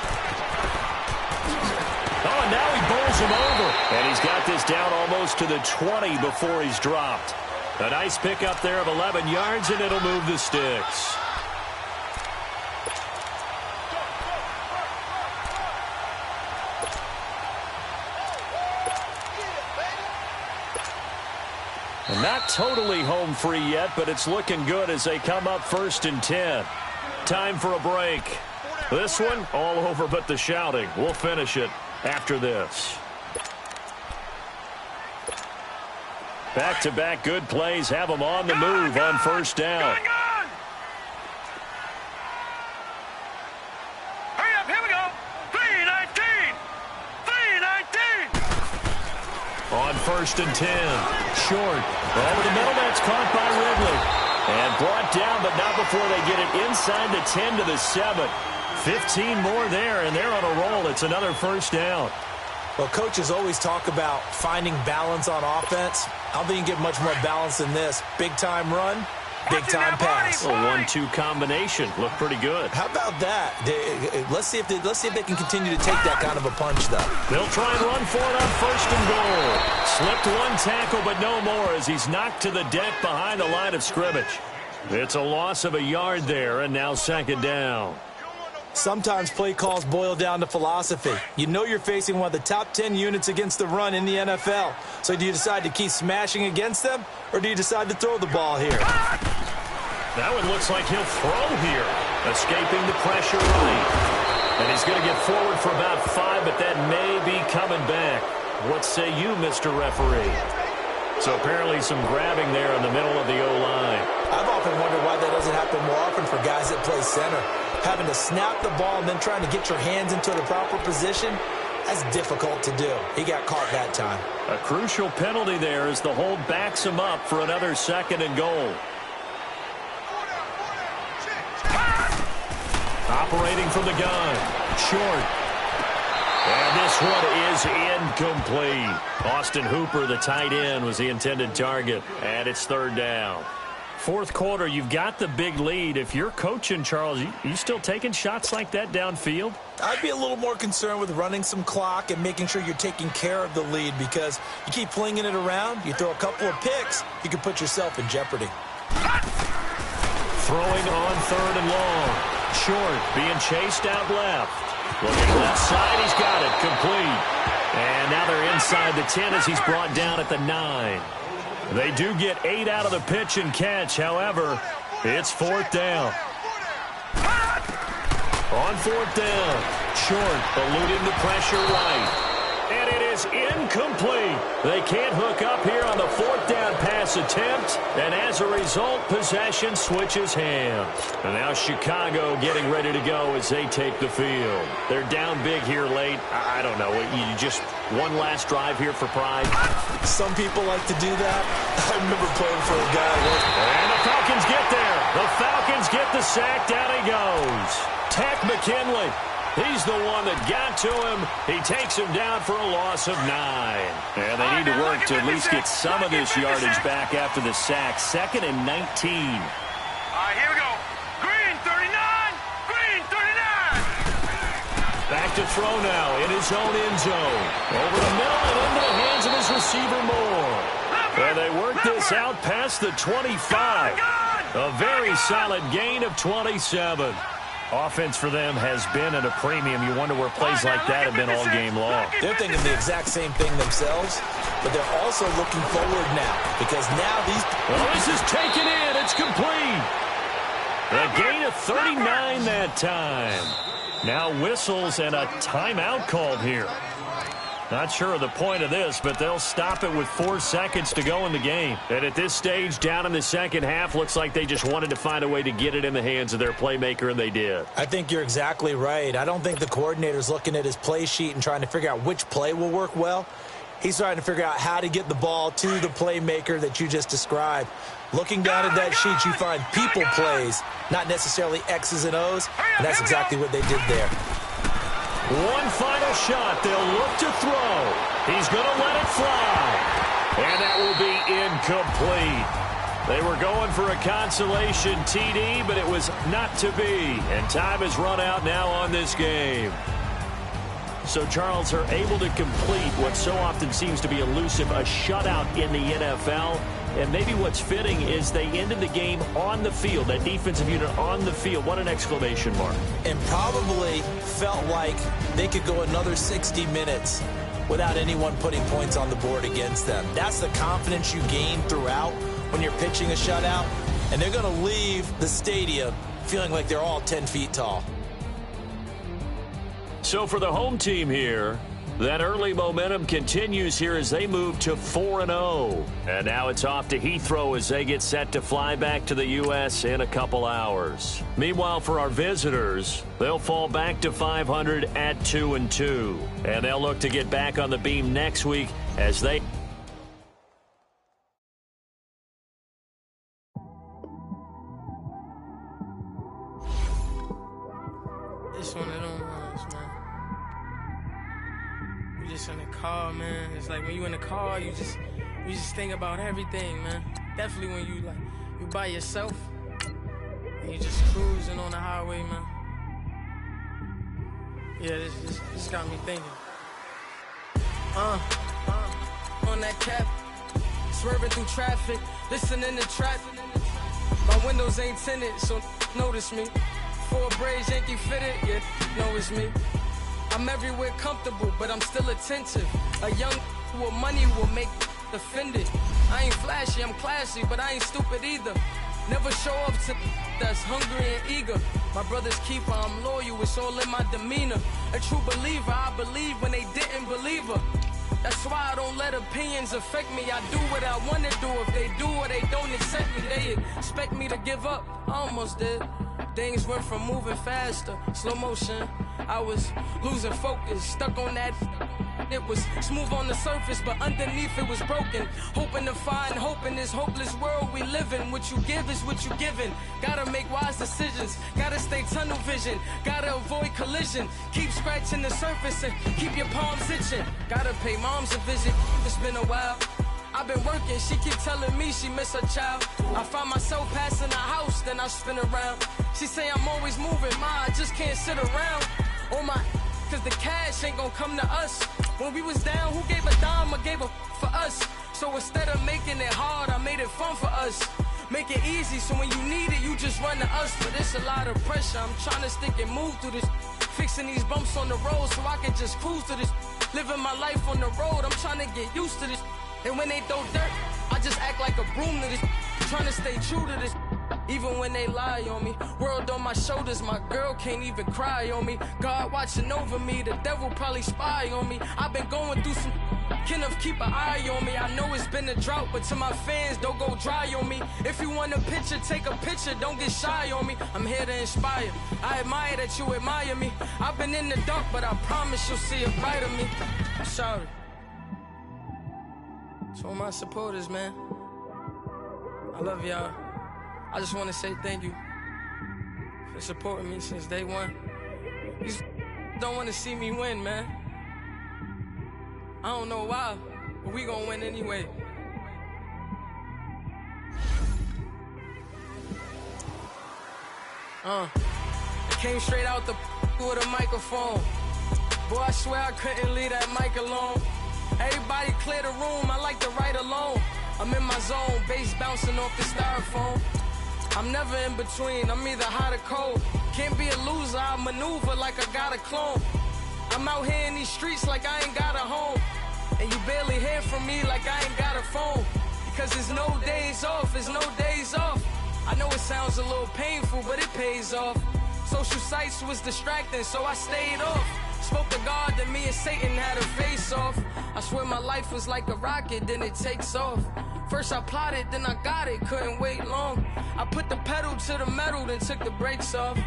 Oh, and now he bowls him over. And he's got this down almost to the 20 before he's dropped. A nice pickup there of 11 yards, and it'll move the sticks. And not totally home free yet, but it's looking good as they come up 1st and 10. Time for a break. This one, all over but the shouting. We'll finish it after this. Back-to-back good plays have them on the move on first down. Hurry up, here we go. 3-19. 3-19. On 1st and 10. Short. Over the middle, that's caught by Ridley. And brought down, but not before they get it inside the 10 to the 7. 15 more there, and they're on a roll. It's another first down. Well, coaches always talk about finding balance on offense. I don't think you can get much more balance than this. Big-time run, big-time pass. A 1-2 combination. Looked pretty good. How about that? Let's see if they can continue to take that kind of a punch, though. They'll try and run for it on 1st and goal. Slipped one tackle, but no more as he's knocked to the deck behind the line of scrimmage. It's a loss of a yard there, and now 2nd down. Sometimes play calls boil down to philosophy. You know you're facing one of the top 10 units against the run in the NFL. So do you decide to keep smashing against them, or do you decide to throw the ball here? That one looks like he'll throw here. Escaping the pressure right. And he's going to get forward for about 5, but that may be coming back. What say you, Mr. Referee? So apparently some grabbing there in the middle of the O-line. I've often wondered why that doesn't happen more often for guys that play center. Having to snap the ball and then trying to get your hands into the proper position, that's difficult to do. He got caught that time. A crucial penalty there as the hold backs him up for another 2nd and goal. Operating from the gun. Short. And this one is incomplete. Austin Hooper, the tight end, was the intended target. And it's 3rd down. Fourth quarter, you've got the big lead. If you're coaching, Charles, you still taking shots like that downfield? I'd be a little more concerned with running some clock and making sure you're taking care of the lead, because you keep flinging it around, you throw a couple of picks, you can put yourself in jeopardy. Throwing on third and long. Short, being chased out left. Looking left side, he's got it, complete. And now they're inside the 10 as he's brought down at the 9. They do get 8 out of the pitch and catch. However, it's fourth down. On fourth down, Short eluding the pressure right. And it is incomplete. They can't hook up here on the fourth down pass attempt. And as a result, possession switches hands. And now Chicago getting ready to go as they take the field. They're down big here late. I don't know. You just one last drive here for pride. Some people like to do that. I remember playing for a guy. And the Falcons get there. The Falcons get the sack. Down he goes. Tech McKinley. He's the one that got to him. He takes him down for a loss of 9. And they need to work to at least get some of this yardage back after the sack. 2nd and 19. All right, here we go. Green 39. Green 39. Back to throw now in his own end zone. Over the middle and into the hands of his receiver Moore. And they work this out past the 25. A very solid gain of 27. Offense for them has been at a premium. You wonder where plays like that have been all game long. They're thinking the exact same thing themselves, but they're also looking forward now, because now these... Well, this is taken in. It's complete. A gain of 39 that time. Now whistles and a timeout called here. Not sure of the point of this, but they'll stop it with 4 seconds to go in the game. And at this stage, down in the second half, looks like they just wanted to find a way to get it in the hands of their playmaker, and they did. I think you're exactly right. I don't think the coordinator's looking at his play sheet and trying to figure out which play will work well. He's trying to figure out how to get the ball to the playmaker that you just described. Looking down at that sheet, you find people plays, not necessarily X's and O's, and that's exactly what they did there. One final shot. They'll look to throw. He's going to let it fly. And that will be incomplete. They were going for a consolation TD, but it was not to be. And time has run out now on this game. So Charles are able to complete what so often seems to be elusive, a shutout in the NFL. And maybe what's fitting is they ended the game on the field, that defensive unit on the field. What an exclamation mark. And probably felt like they could go another 60 minutes without anyone putting points on the board against them. That's the confidence you gain throughout when you're pitching a shutout. And they're going to leave the stadium feeling like they're all 10 feet tall. So for the home team here, that early momentum continues here as they move to 4-0. And now it's off to Heathrow as they get set to fly back to the U.S. in a couple hours. Meanwhile, for our visitors, they'll fall back to 500 at 2-2. And they'll look to get back on the beam next week as they... It's one of them ones, man. You just in the car, man. It's like when you in the car, you just think about everything, man. Definitely when you by yourself and you just cruising on the highway, man. Yeah, this got me thinking. On that cap, swerving through traffic, listening to trap. My windows ain't tinted, so notice me. 4 braids, Yankee fitted, yeah, know it's me. I'm everywhere comfortable, but I'm still attentive. A young with money will make offended. I ain't flashy, I'm classy, but I ain't stupid either. Never show up to that's hungry and eager. My brother's keeper, I'm loyal, it's all in my demeanor. A true believer, I believe when they didn't believe her. That's why I don't let opinions affect me. I do what I want to do. If they do or they don't accept me, they expect me to give up. I almost did. Things went from moving faster, slow motion. I was losing focus, stuck on that. It was smooth on the surface, but underneath it was broken. Hoping to find hope in this hopeless world we live in. What you give is what you given. Gotta make wise decisions. Gotta stay tunnel vision. Gotta avoid collision. Keep scratching the surface and keep your palms itching. Gotta pay moms a visit. It's been a while. I've been working, she keep telling me she miss her child. I find myself passing the house, then I spin around. She say I'm always moving, ma, I just can't sit around. Oh my, cause the cash ain't gon' come to us. When we was down, who gave a dime or gave a for us? So instead of making it hard, I made it fun for us. Make it easy, so when you need it, you just run to us. But it's a lot of pressure, I'm trying to stick and move through this. Fixing these bumps on the road so I can just cruise to this. Living my life on the road, I'm trying to get used to this. And when they throw dirt, I just act like a broom to this. Trying to stay true to this. Even when they lie on me, world on my shoulders, my girl can't even cry on me. God watching over me, the devil probably spy on me. I've been going through some, Kenneth keep an eye on me. I know it's been a drought, but to my fans, don't go dry on me. If you want a picture, take a picture, don't get shy on me. I'm here to inspire, I admire that you admire me. I've been in the dark, but I promise you'll see a brighter me. I'm sorry. To all my supporters, man, I love y'all. I just want to say thank you for supporting me since day one. You don't want to see me win, man. I don't know why, but we gonna win anyway. It came straight out the with a microphone. Boy, I swear I couldn't leave that mic alone. Everybody clear the room, I like to write alone. I'm in my zone, bass bouncing off the styrofoam. I'm never in between, I'm either hot or cold. Can't be a loser, I maneuver like I got a clone. I'm out here in these streets like I ain't got a home. And you barely hear from me like I ain't got a phone. Because there's no days off, there's no days off. I know it sounds a little painful, but it pays off. Social sites was distracting, so I stayed off. Spoke to God, then me and Satan had a face off. I swear my life was like a rocket, then it takes off. First I plotted, then I got it, couldn't wait long. I put the pedal to the metal, then took the brakes off.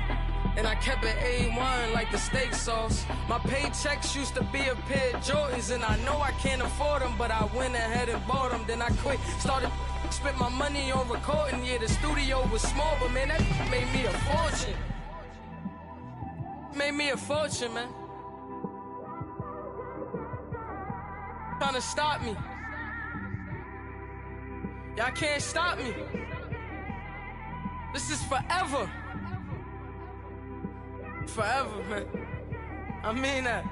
And I kept it A1 like the steak sauce. My paychecks used to be a pair of Jordans, and I know I can't afford them, but I went ahead and bought them. Then I quit, started spent my money on recording. Yeah, the studio was small, but man, that made me a fortune. Made me a fortune, man. Trying to stop me. Y'all can't stop me. This is forever. Forever, man. I mean that.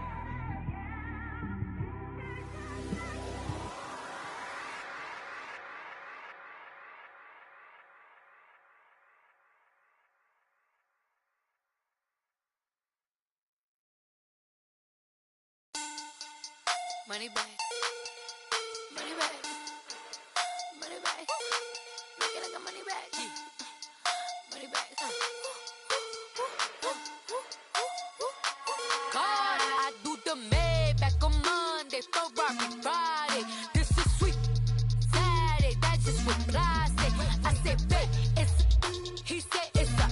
Money back. Money back. Money back. Make it like a money back. Money back. God, I do the Maybach on Monday, Ferrari Friday. This is sweet Saturday, that's just what plastic. I said, babe, it's, he said it's a,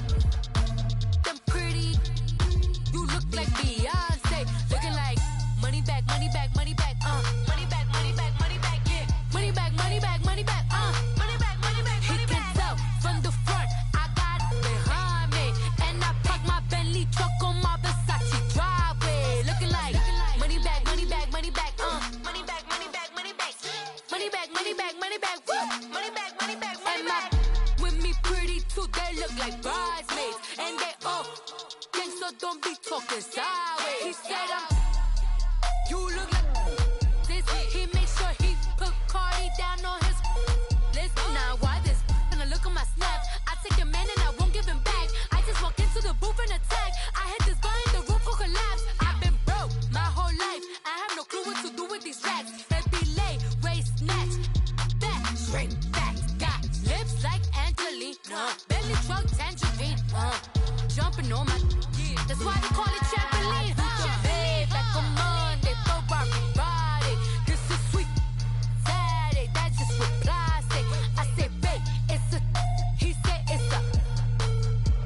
them pretty, you look like Beyonce, looking like money back, money back, money back, money back, money back, money back, yeah, money back, money back, money back, money back, money back, money back. He can tell from the front, I got it behind me, and I park my Bentley truck on my Versace driveway, looking like money back, money back, money back, money back, money back, money back, money back, money back, money back, woo, money back, money back, money back. With me pretty too, they look like bridesmaids, and they all gang, so don't be talking sideways. He said you look like this. He makes sure he put Cardi down on his list. Now why this? When I look at my snap, I take your man and I won't give him back. I just walk into the booth and attack. I hit this guy in the roof will collapse. I've been broke my whole life. I have no clue what to do with these racks. Baby lay, waist snatch, back, straight back. Got lips like Angelina, belly truck tangerine, jumping on my. That's why they call it trampoline. Back on Monday, Ferrari Friday. This is sweet Saturday, that's just with plastic. I said, babe, it's a, he said it's a,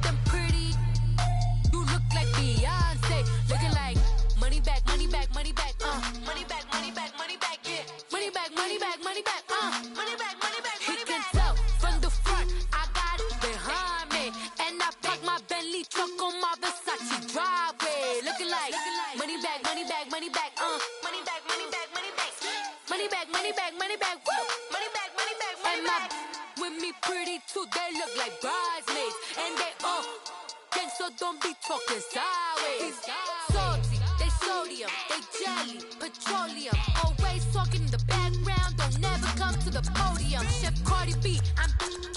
them pretty, you look like Beyonce, looking like money back, money back, money back, money back, money back, money back, yeah, money back, money back, money back, money back, money back, money back. He can tell from the front, I got it behind me, and I park my Bentley truck on my Versace driveway, looking like money back, money back, money back, money back, money back, money back, money back, money back, money back, woo, money too, they look like bridesmaids. And they all gang, so don't be talking sideways. Salty, they sodium, they jelly, petroleum. Always talking in the background, don't never come to the podium. Chef Cardi B, I'm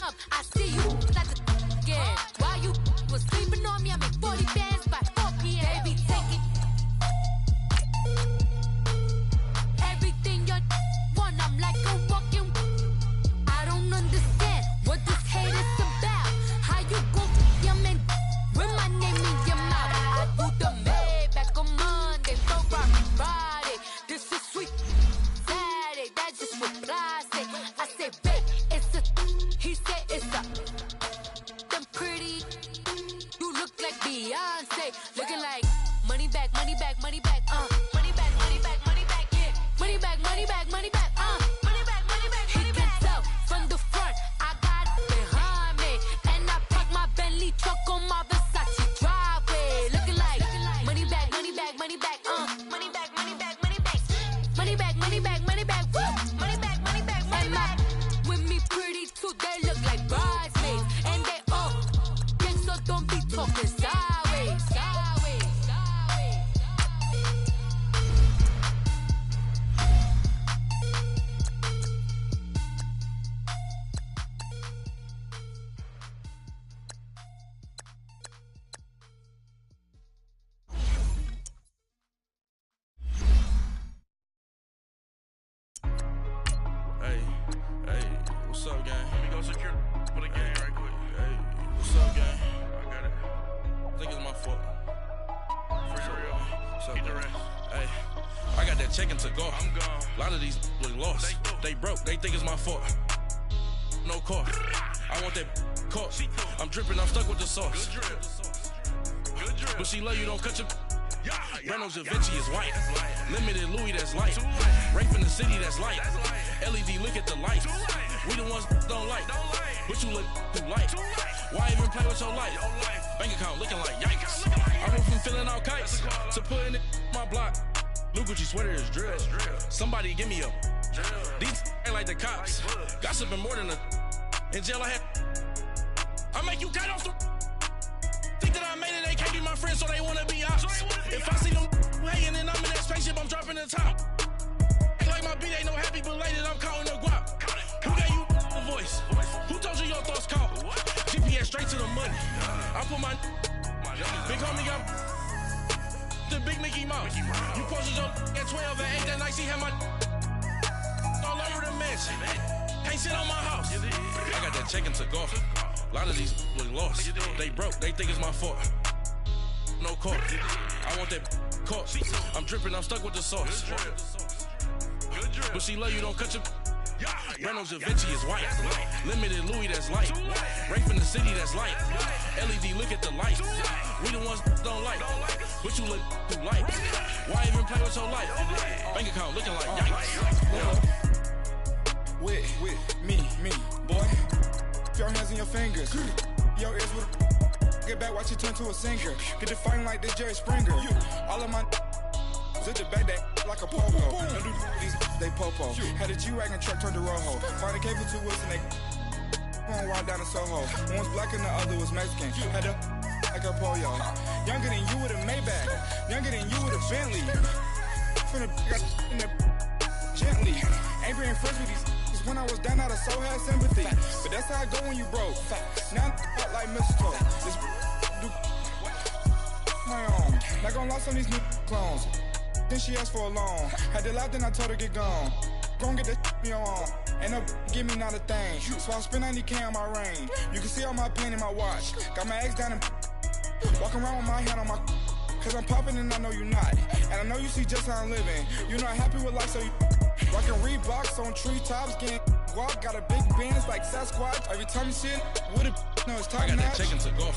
up, I see you like the again. While you was sleeping on me, I make 40 bands by 4 p.m. They be taking everything you want, I'm like a walking. I don't understand what this hate is about. How you gon' your man with my name in your mouth? I do the Maybach on Monday, so Friday. This is sweet Saturday, that's just what I say. I say, babe, it's a, he said it's a, them pretty, you look like Beyonce, looking like money back, money back, money back, money back, money back, money back, yeah, money back, money back, money back, money back, money back, money back. He can tell from the front, I got it behind me, and I park my Bentley truck on my Versace driveway, looking like money back, money back, money back, money back, money back, money back, money back, money back, money back, woo, money back, money back, money back. With me pretty too, they look like bridesmaids, and they all gang, so don't be talking sideways, sideways, sideways. Hey, what's up, gang? Let me go secure for the game right quick. Hey, what's up, gang? I got it. I think it's my fault. For real. What's up, get the rest. Hey, I got that check-in to go. I'm gone. A lot of these look lost. They broke. They think it's my fault. No car. I want that caught. I'm dripping. I'm stuck with the sauce. Good drip. But she love you. Don't cut your. Reynolds Da Vinci is white. Limited Louis, that's light. Rape in the city, that's light. LED, look at the lights. We the ones don't like. But you look too light. Why even play with your life? Bank account looking like yikes. I went from filling out kites to putting it in my block. New Gucci sweater is drill. Somebody give me a. These ain't like the cops. Gossiping more than a. In jail I had. I make you cut off the. Think that I made it, they can't be my friends, so they wanna be ops. If I see them hating and I'm in that spaceship, I'm dropping the top. Ain't like my beat ain't no happy, but later I'm counting the guap. Who gave you the voice? Who told you your thoughts count? GPS straight to the money. I put my big homie got the big Mickey Mouse. You posted your at 12 and 8 that night, she had my all over the mansion. Can't sit on my house. I got that check-in to go. A lot of these look lost. They broke. They think it's my fault. No car. I want that caught. I'm dripping. I'm stuck with the sauce. But she love you. Don't cut your. Reynolds Da Vinci is white. Limited Louis, that's light. Rape in the city, that's light. LED, look at the lights. We the ones don't like. But you look too light. Why even play with your life? Bank account looking like yikes. With me, boy. Your hands in your fingers. Your ears with a get back, watch you turn to a singer. Get the fighting like this Jerry Springer. All of my zip the back that like a popo. No do these they popo. Had a G-Wagon truck turned to Rojo. Find a cable 2 wheels and they on ride down to Soho. One was black and the other was Mexican. Had a like a pollo. Younger than you with a Maybach. Younger than you with a Bentley. From the got in the gently. Ain't being friends with these. When I was down, I so had sympathy. But that's how I go when you broke. Now I'm like mistletoe. This do my own. Not gonna lie, some of these new clones. Then she asked for a loan. Had to laugh, then I told her get gone. Gon' get that me on. Ain't no give me not a thing. So I spend 90K on my range. You can see all my pain in my watch. Got my ex down and walking around with my hand on my. Cause I'm popping and I know you not. And I know you see just how I'm living. You're not happy with life, so you. Rockin' Reeboks on treetops, getting guap, got a big band, it's like Sasquatch. Every time you see it, with it, no, it's top I got notch. that check-in to go.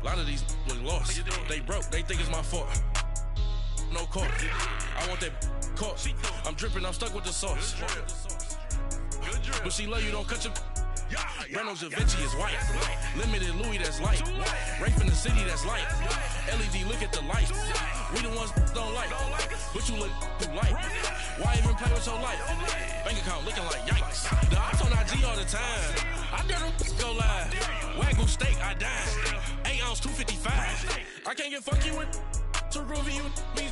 A lot of these look lost. They broke, they think it's my fault. No car. I want that caught. I'm dripping, I'm stuck with the sauce. But she love you, don't cut your. Reynolds Da Vinci is white. Limited Louis, that's light. Rape in the city, that's light. LED, look at the lights. We the ones don't like. But you look too light. Why even play with your life? Bank account looking like yikes. The ops on IG all the time. I dare them go live. Wagyu steak, I dine. 8 ounce, 255. I can't get funky with too groovy you me.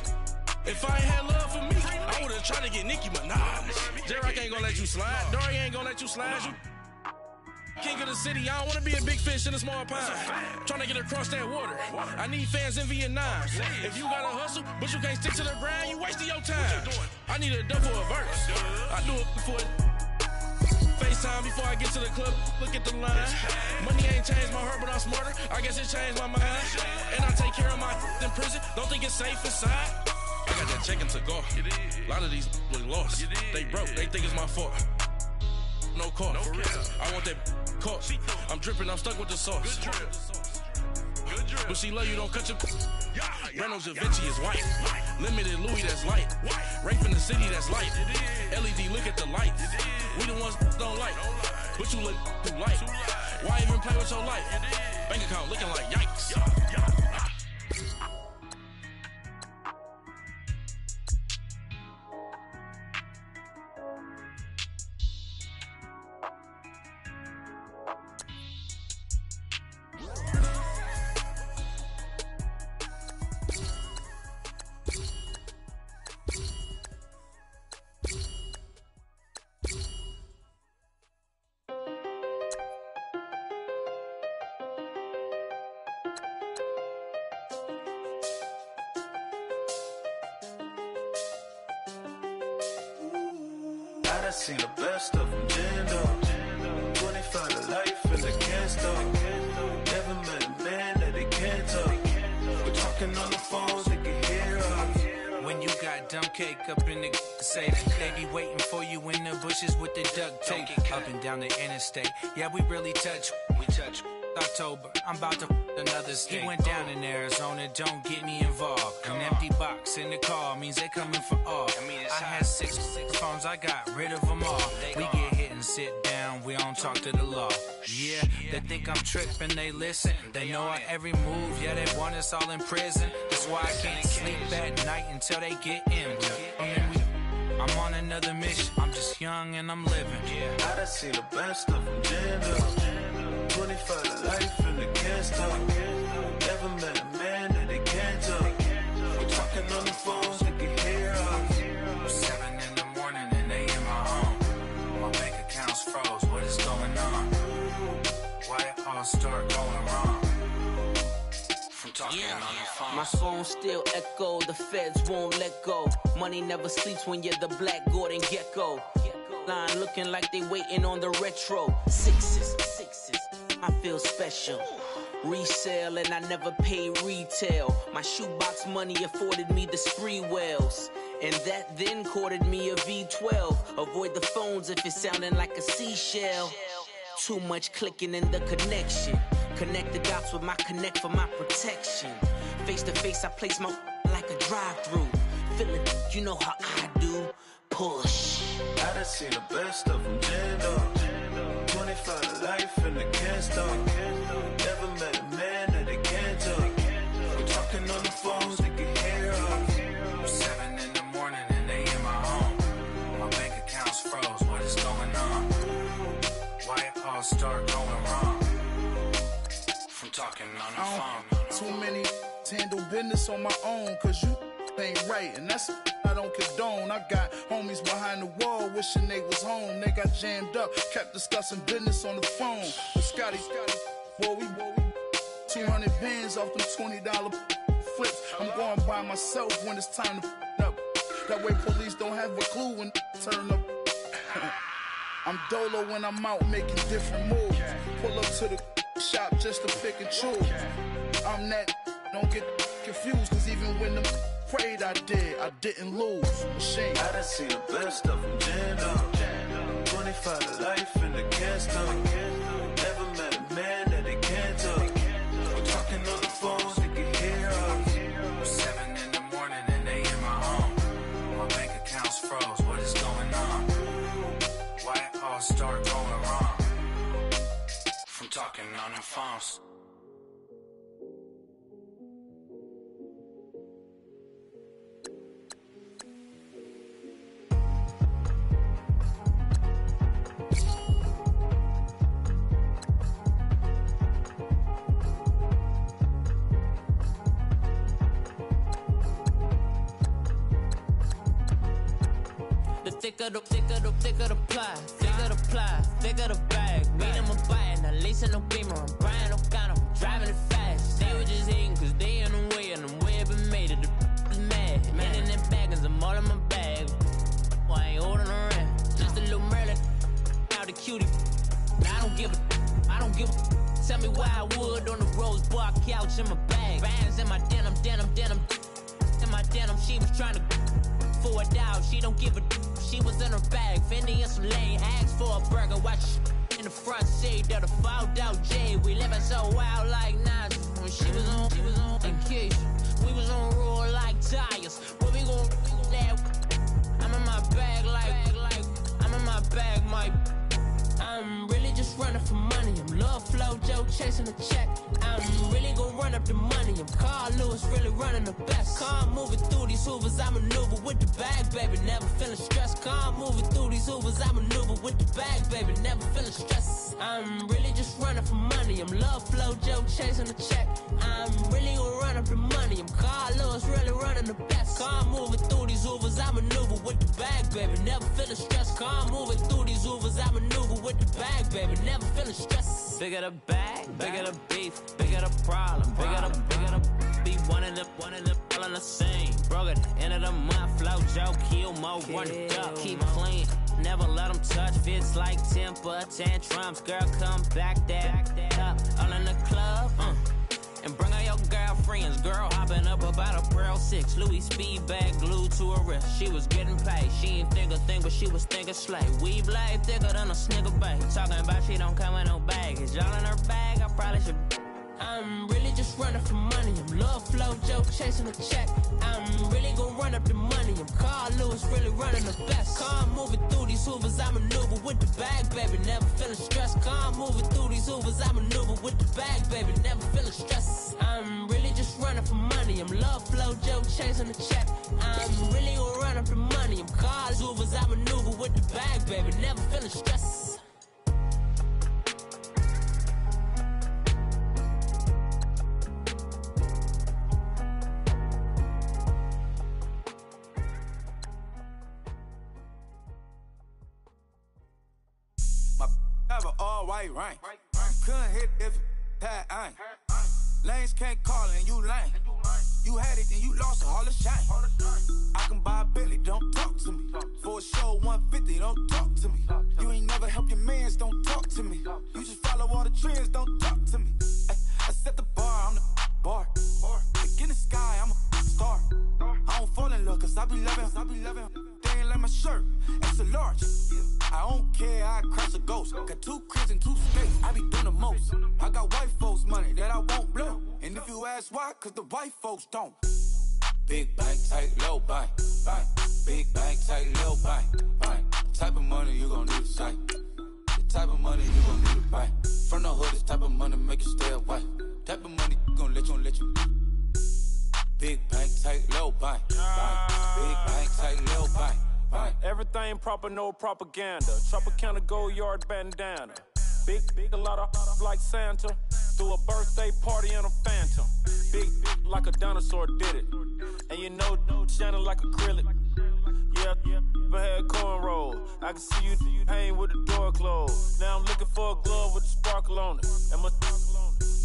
If I ain't had love for me, I would've tried to get Nicki Minaj. Derek ain't gonna let you slide. Dory ain't gonna let you slide. You king of the city, I don't wanna be a big fish in a small pond. Trying to get across that water. I need fans in Vietnam. If you gotta hustle, but you can't stick to the grind, you wasting your time. I need a dub for a verse. I do it for FaceTime before I get to the club. Look at the line. Money ain't changed my heart, but I'm smarter. I guess it changed my mind. And I take care of my in prison. Don't think it's safe inside. I got that check to go. A lot of these look lost. They broke. They think it's my fault. No call. For real. I want that caught. I'm dripping. I'm stuck with the sauce. But she love you. Don't cut your. Reynolds Da Vinci is white. Limited Louis, that's light. Rape in the city, that's light. LED, look at the lights. We the ones don't like. But you look too light. Why even play with your life? Bank account looking like yikes. I seen the best of them, Jando. 25 to life in the can't stop. Never met a man that they can't talk. We're talking on the phones, they can hear us. When you got dumb cake up in the say that they be waiting for you in the bushes with the duct tape. Up and down the interstate, yeah, we really touch. We touch. October, I'm about to another state. He went down in Arizona, don't get me involved. An empty box in the car means they coming for all. I had six phones, I got rid of them all. We get hit and sit down, we don't talk to the law. Yeah, they think I'm tripping, they listen. They know our every move, yeah, they want us all in prison. That's why I can't sleep at night until they get in. I'm on another mission, I'm just young and I'm living. I done seen the best of them, Jando. 25 to life in the can't stop. Never met a man that they can't talk. We're talking on the phones, they can hear us. 7 in the morning and they in my home. My bank account's froze, what is going on? Why it all start going wrong? From talking on the phone. My phone still echo, the feds won't let go. Money never sleeps when you're the black Gordon Gecko. Line looking like they waiting on the retro. Sixes, I feel special. Resale and I never pay retail. My shoebox money afforded me the spree wells. And that then courted me a V12. Avoid the phones if it's sounding like a seashell. Too much clicking in the connection. Connect the dots with my connect for my protection. Face to face, I place my like a drive-through. Feeling, you know how I do. Push. I done seen the best of them, Jando. 25 to life in the can't stop. Never met a man that they can't talk. We're talking on the phones, they can hear us. 7 in the morning and they in my home. My bank account's froze, what is going on? Why it all start going wrong? From talking on the phone. Too many handle business on my own, cause you ain't right, and that's I don't condone. I got homies behind the wall wishing they was home. They got jammed up, kept discussing business on the phone. But Scotty, boy, we 200 bands off them $20 flips. I'm going by myself when it's time to up. That way police don't have a clue when turn up. I'm dolo when I'm out making different moves. Pull up to the shop just to pick and choose. I'm that, don't get confused, cause even when them prayed I didn't lose. Machine. I done seen the best of them, Jando. 25 to life in the can't stop. Never met a man that they can't talk. We're talking on the phones, they can hear us. 7 in the morning and they in my home. My bank account's froze, what is going on? Why it all start going wrong? From talking on the phones. thicker the ply, thicker the ply, thicker the bag. Meet them a bite, now lacing no beamer, I'm Brian O'Connor, driving it fast. They were just hating cause they in the way, and the way it been made it, the is mad. Man in them baggins, I'm all in my bag. Well, I ain't holding around, just a little Merlin, now the cutie. Now I don't give a. Tell me why I would on the rose bar couch in my bag. Bands in my denim. In my denim, she was trying to for a doubt. She don't give a. She was in her bag. Fendi and some lane. Asked for a burger. Watch in the front seat of the fouled out J. We living so wild like Nas. When she was on vacation. We was on roll like tires. Where we gon' I'm in my bag like I'm in my bag, Mike. I'm really just running for money. I'm love flow, Joe chasing a check. I'm really gonna run up the money. I'm Carl Lewis, really running the best. Calm moving through these Hoovers, I maneuver with the bag, baby. Never feeling stressed. Calm moving through these Hoovers, I maneuver with the bag, baby. Never feeling stressed. I'm really just running for money. I'm love flow, Joe chasing a check. I'm really gonna run up the money. I'm Carl Lewis, really running the best. Calm moving through these Hoovers, I maneuver with the bag, baby. Never feeling stressed. Calm moving through these Hoovers, I maneuver with the bag, baby, never feeling stressed. Bigger the bag, bigger the beef, bigger the problem, bigger the be one of them all in the same. Broke at the end of the month, flow, Joe, kill, mo, run it up, keep clean, never let them touch, fits like temper, tantrums, girl, come back that up, all in the club, and bring out your girlfriends, girl hopping up about a Pearl 6, Louis speed bag glued to her wrist. She was getting paid, she ain't think a thing, but she was thinking slay. Weave blade thicker than a snicker bag. Talking about she don't come with no baggage. Y'all in her bag, I probably should. I'm really just running for money. I'm love flow, Joe chasing a check. I'm really gonna run up the money. I'm Carl Lewis, really running the best. Calm moving through these Hoovers, I maneuver with the bag, baby. Never feeling stressed. Calm moving through these Hoovers, I maneuver with the bag, baby. Never feeling stressed. I'm really just running for money. I'm love flow, Joe chasing a check. I'm really gonna run up the money. I'm Carl Hoovers, I maneuver with the bag, baby. Never feeling stressed. Have an all-white rank. Couldn't hit if it had ain't. Lanes can't call it and you lame. You had it and you lost it, all the shame. I can buy a Billy, don't talk to me. For a show 150, don't talk to me. You ain't never helped your mans, don't talk to me. You just follow all the trends, don't talk to me. I set the bar, I'm the bar. Look in the sky, I'm a star. I don't fall in love cause I be loving. They ain't like my shirt, it's a large. I don't care, I cross a ghost. Got 2 cribs and 2 states, I be doing the most. I got white folks money that I won't blow. And if you ask why, cause the white folks don't. Big bank, tight, low bank, bank. Big bank, tight, low bank, bank. Type of money you gon' need a sight. The type of money you gon' need a bank. From the hood, this type of money make you stay away. Type of money gon' let you. Big bank, tight, low bank, bank. Big bank, tight, low bank. Everything proper, no propaganda. Tropicana gold yard bandana. Big, a lot of like Santa. Threw a birthday party in a phantom. Big like a dinosaur did it. And you know, shining like acrylic. Yeah, I had cornrows. I can see you hang with the door closed. Now I'm looking for a glove with a sparkle on it. And my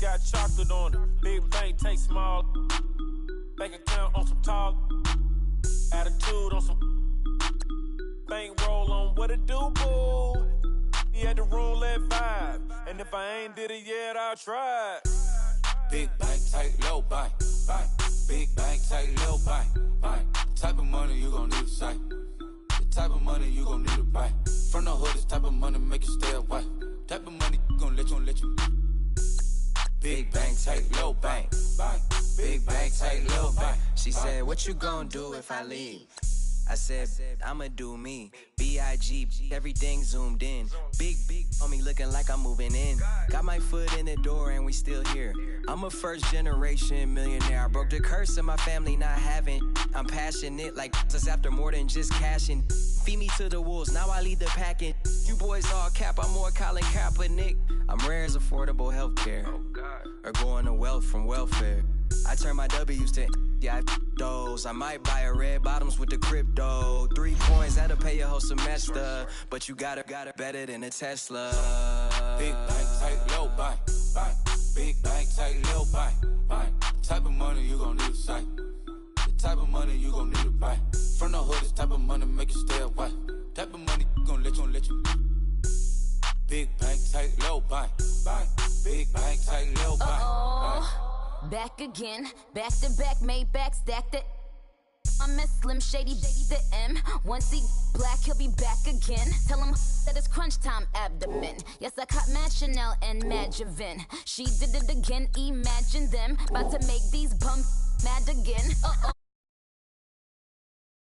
got chocolate on it. Big bank, take small. Bank account on some talk. Attitude on some. Bankroll on what it do, boo. He had the roulette vibe. And if I ain't did it yet, I'll try. Big bank, tight, low bank, bank. Big bank, tight, low bank, bank. Type of money you gon' need a sight. The type of money you gon' need a bank. From the hood, this type of money make you stay away. Type of money gon' let you. Big bank, tight, low bank, bank. Big bank, tight, low bank. She said, what you gon' do if I leave? I said, I'ma do me. B.I.G. Everything zoomed in. Big on me looking like I'm moving in. Got my foot in the door and we still here. I'm a first generation millionaire. I broke the curse of my family not having. I'm passionate like us after more than just cashing. Feed me to the wolves, now I lead the packing. You boys all cap, I'm more Colin Kaepernick. I'm rare as affordable healthcare. Or going to wealth from welfare. I turn my W's to yeah, those. I might buy a red bottoms with the crypto. 3 coins, that'll pay your whole semester. But you gotta better than a Tesla. Big bank, tight, low bank. Big bank, tight, low bank. Type of money you gon' need to sight. The type of money you gon' need to buy. From the hood, this type of money make you stay away. Type of money gon' let you. Big bank, tight, low bank. Big bank, tight, low bank. Back again, back to back, made back, stacked it. I'm a Slim Shady, the M. Once he black, he'll be back again. Tell him that it's crunch time abdomen. Yes, I caught Mad Chanel and Mad Javin. She did it again, imagine them. About to make these bums mad again.